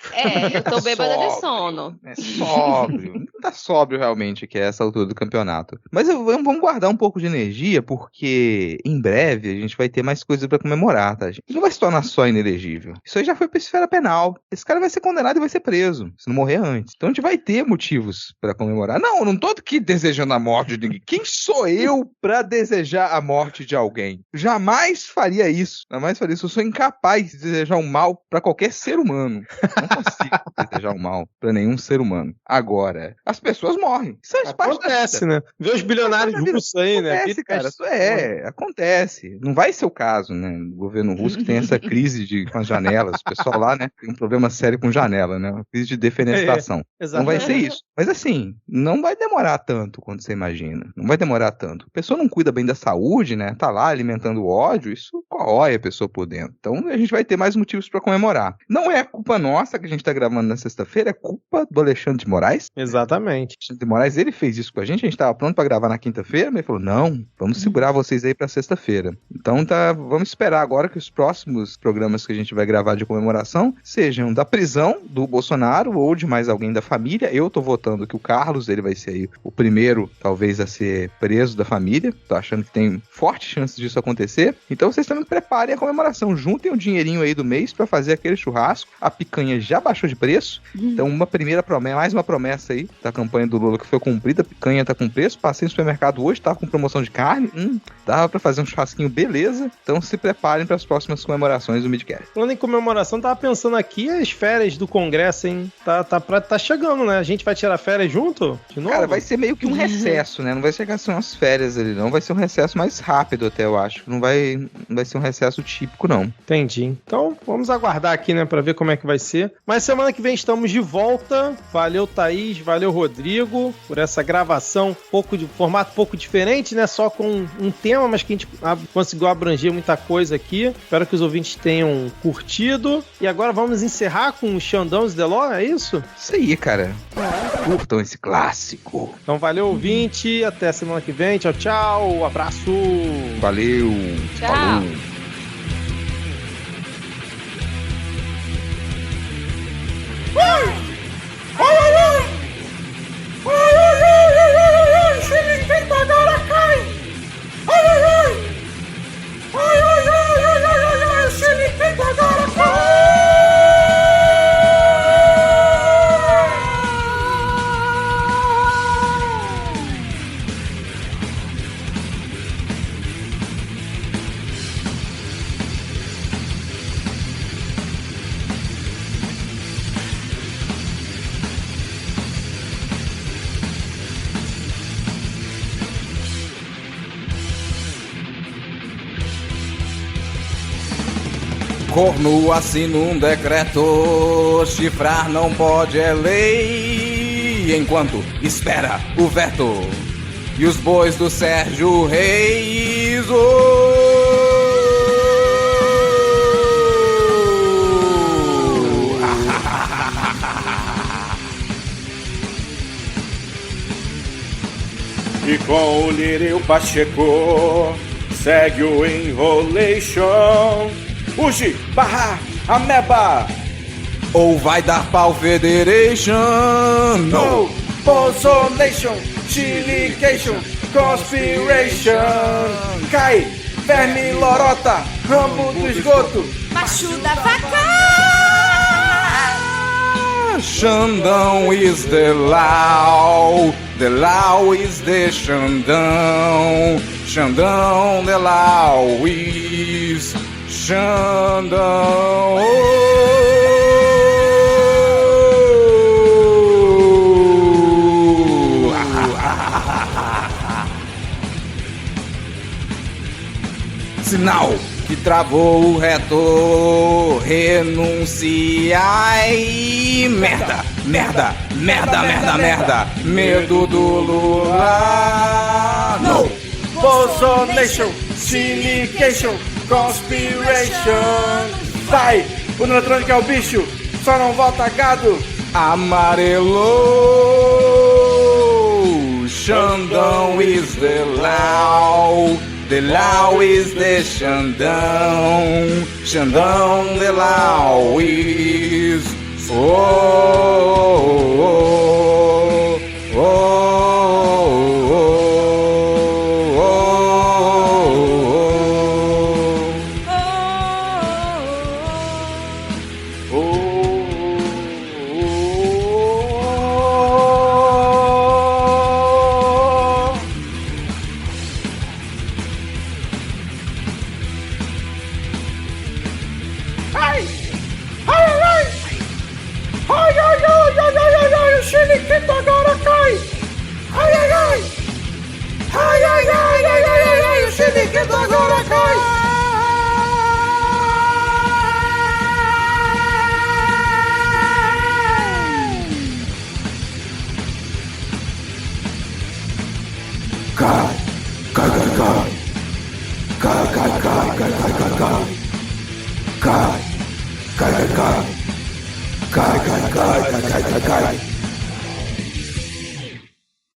Eu tô bêbada de sono. É sóbrio. Não tá sóbrio realmente aqui a essa altura do campeonato. Mas vamos guardar um pouco de energia, porque em breve a gente vai ter mais coisas pra comemorar, tá, gente? Não vai se tornar só inelegível. Isso aí já foi pra esfera penal. Esse cara vai ser condenado e vai ser preso, se não morrer antes. Então a gente vai ter motivos pra comemorar. Não, não tô aqui desejando a morte de ninguém. Quem sou eu pra desejar a morte de alguém? Jamais faria isso. Jamais faria isso. Eu sou incapaz de desejar o mal pra qualquer ser humano. Não consigo desejar o mal pra nenhum ser humano. Agora, as pessoas morrem. Isso faz parte da vida, né? Vê os bilionários russos aí, né? Acontece, cara. Isso acontece. Não vai ser o caso, né? O governo russo que tem essa crise com as janelas. O pessoal lá, né? Tem um problema sério com janela, né? Uma crise de defenestração. Não vai ser isso. Mas assim, não vai demorar tanto quanto você imagina. Não vai demorar tanto. A pessoa não cuida bem da saúde, né? Tá lá alimentando o ódio, isso corrói a pessoa por dentro. Então a gente vai ter mais motivos pra comemorar. Não é culpa nossa que a gente tá gravando na sexta-feira, é culpa do Alexandre de Moraes. Exatamente. Alexandre de Moraes, ele fez isso com a gente tava pronto pra gravar na quinta-feira, mas ele falou, não, vamos segurar vocês aí pra sexta-feira. Então vamos esperar agora que os próximos programas que a gente vai gravar de comemoração sejam da prisão do Bolsonaro ou de mais alguém da família. Eu tô votando que o Carlos, ele vai ser aí o primeiro, talvez, a ser preso da família. Tô achando que tem forte chance disso acontecer. Então vocês também preparem a comemoração. Juntem o dinheirinho aí do mês pra fazer aquele churrasco. A picanha já baixou de preço. Então uma primeira promessa, mais uma promessa aí da campanha do Lula que foi cumprida. A picanha tá com preço. Passei no supermercado hoje, tava com promoção de carne. Dava pra fazer um churrasquinho, beleza. Então se preparem para as próximas comemorações do Midcast. Falando em comemoração, tava pensando aqui as férias do Congresso, hein? Tá chegando, né? A gente vai tirar férias junto? De novo? Cara, vai ser meio que um recesso, né? Não vai chegar a ser umas férias ali, não. Vai ser um recesso mais rápido até, eu acho. Não vai ser um recesso típico, não. Entendi. Então, vamos aguardar aqui, né, pra ver como é que vai ser. Mas semana que vem estamos de volta. Valeu, Thaís. Valeu, Rodrigo, por essa gravação formato um pouco diferente, né? Só com um tema, mas que a gente conseguiu abranger muita coisa aqui. Espero que os ouvintes tenham curtido. E agora vamos encerrar com o Xandão e Deló, é isso? Isso aí, cara. Curtam esse clássico. Então, valeu, ouvinte. Até semana que vem. Tchau, tchau. Abraço. Valeu. Tchau. Falou. Corno assina um decreto, chifrar não pode é lei, enquanto espera o veto. E os bois do Sérgio Reis, E com o Lírio Pacheco segue o Enrolation. Uji, barra, ameba. ou vai dar pau Federation? No, Bosonation, Chilication, Conspiration. Cai, verme, lorota, rambo do esgoto. Macho da vaca. Xandão is the law is the Xandão. Xandão, the law is Xandão. Sinal que travou o reto, renunciai. Merda, merda, merda, merda, merda. Medo do Lula. No. Bosonation, Silication, Conspiration. Vai, o eletrônico é o bicho, só não volta gado. Amarelo. Xandão is the law. The law is the Xandão. Xandão, the law is. Oh, oh, oh, oh, oh, oh, oh, Ai! Ai, ai, ai! Ai, ai, ai, ai, ai, ai, ai, o Chiliquito agora cai! Ai, ai, ai! Ai, ai, ai, ai, ai, ai, ai, o Chiliquito agora cai! Cai, cai, cai, cai. Cai, cai, cai, cai, cai, cai, cai. Cai, cai, cai, cai. Cai, cai, cai, cai, cai, cai, cai.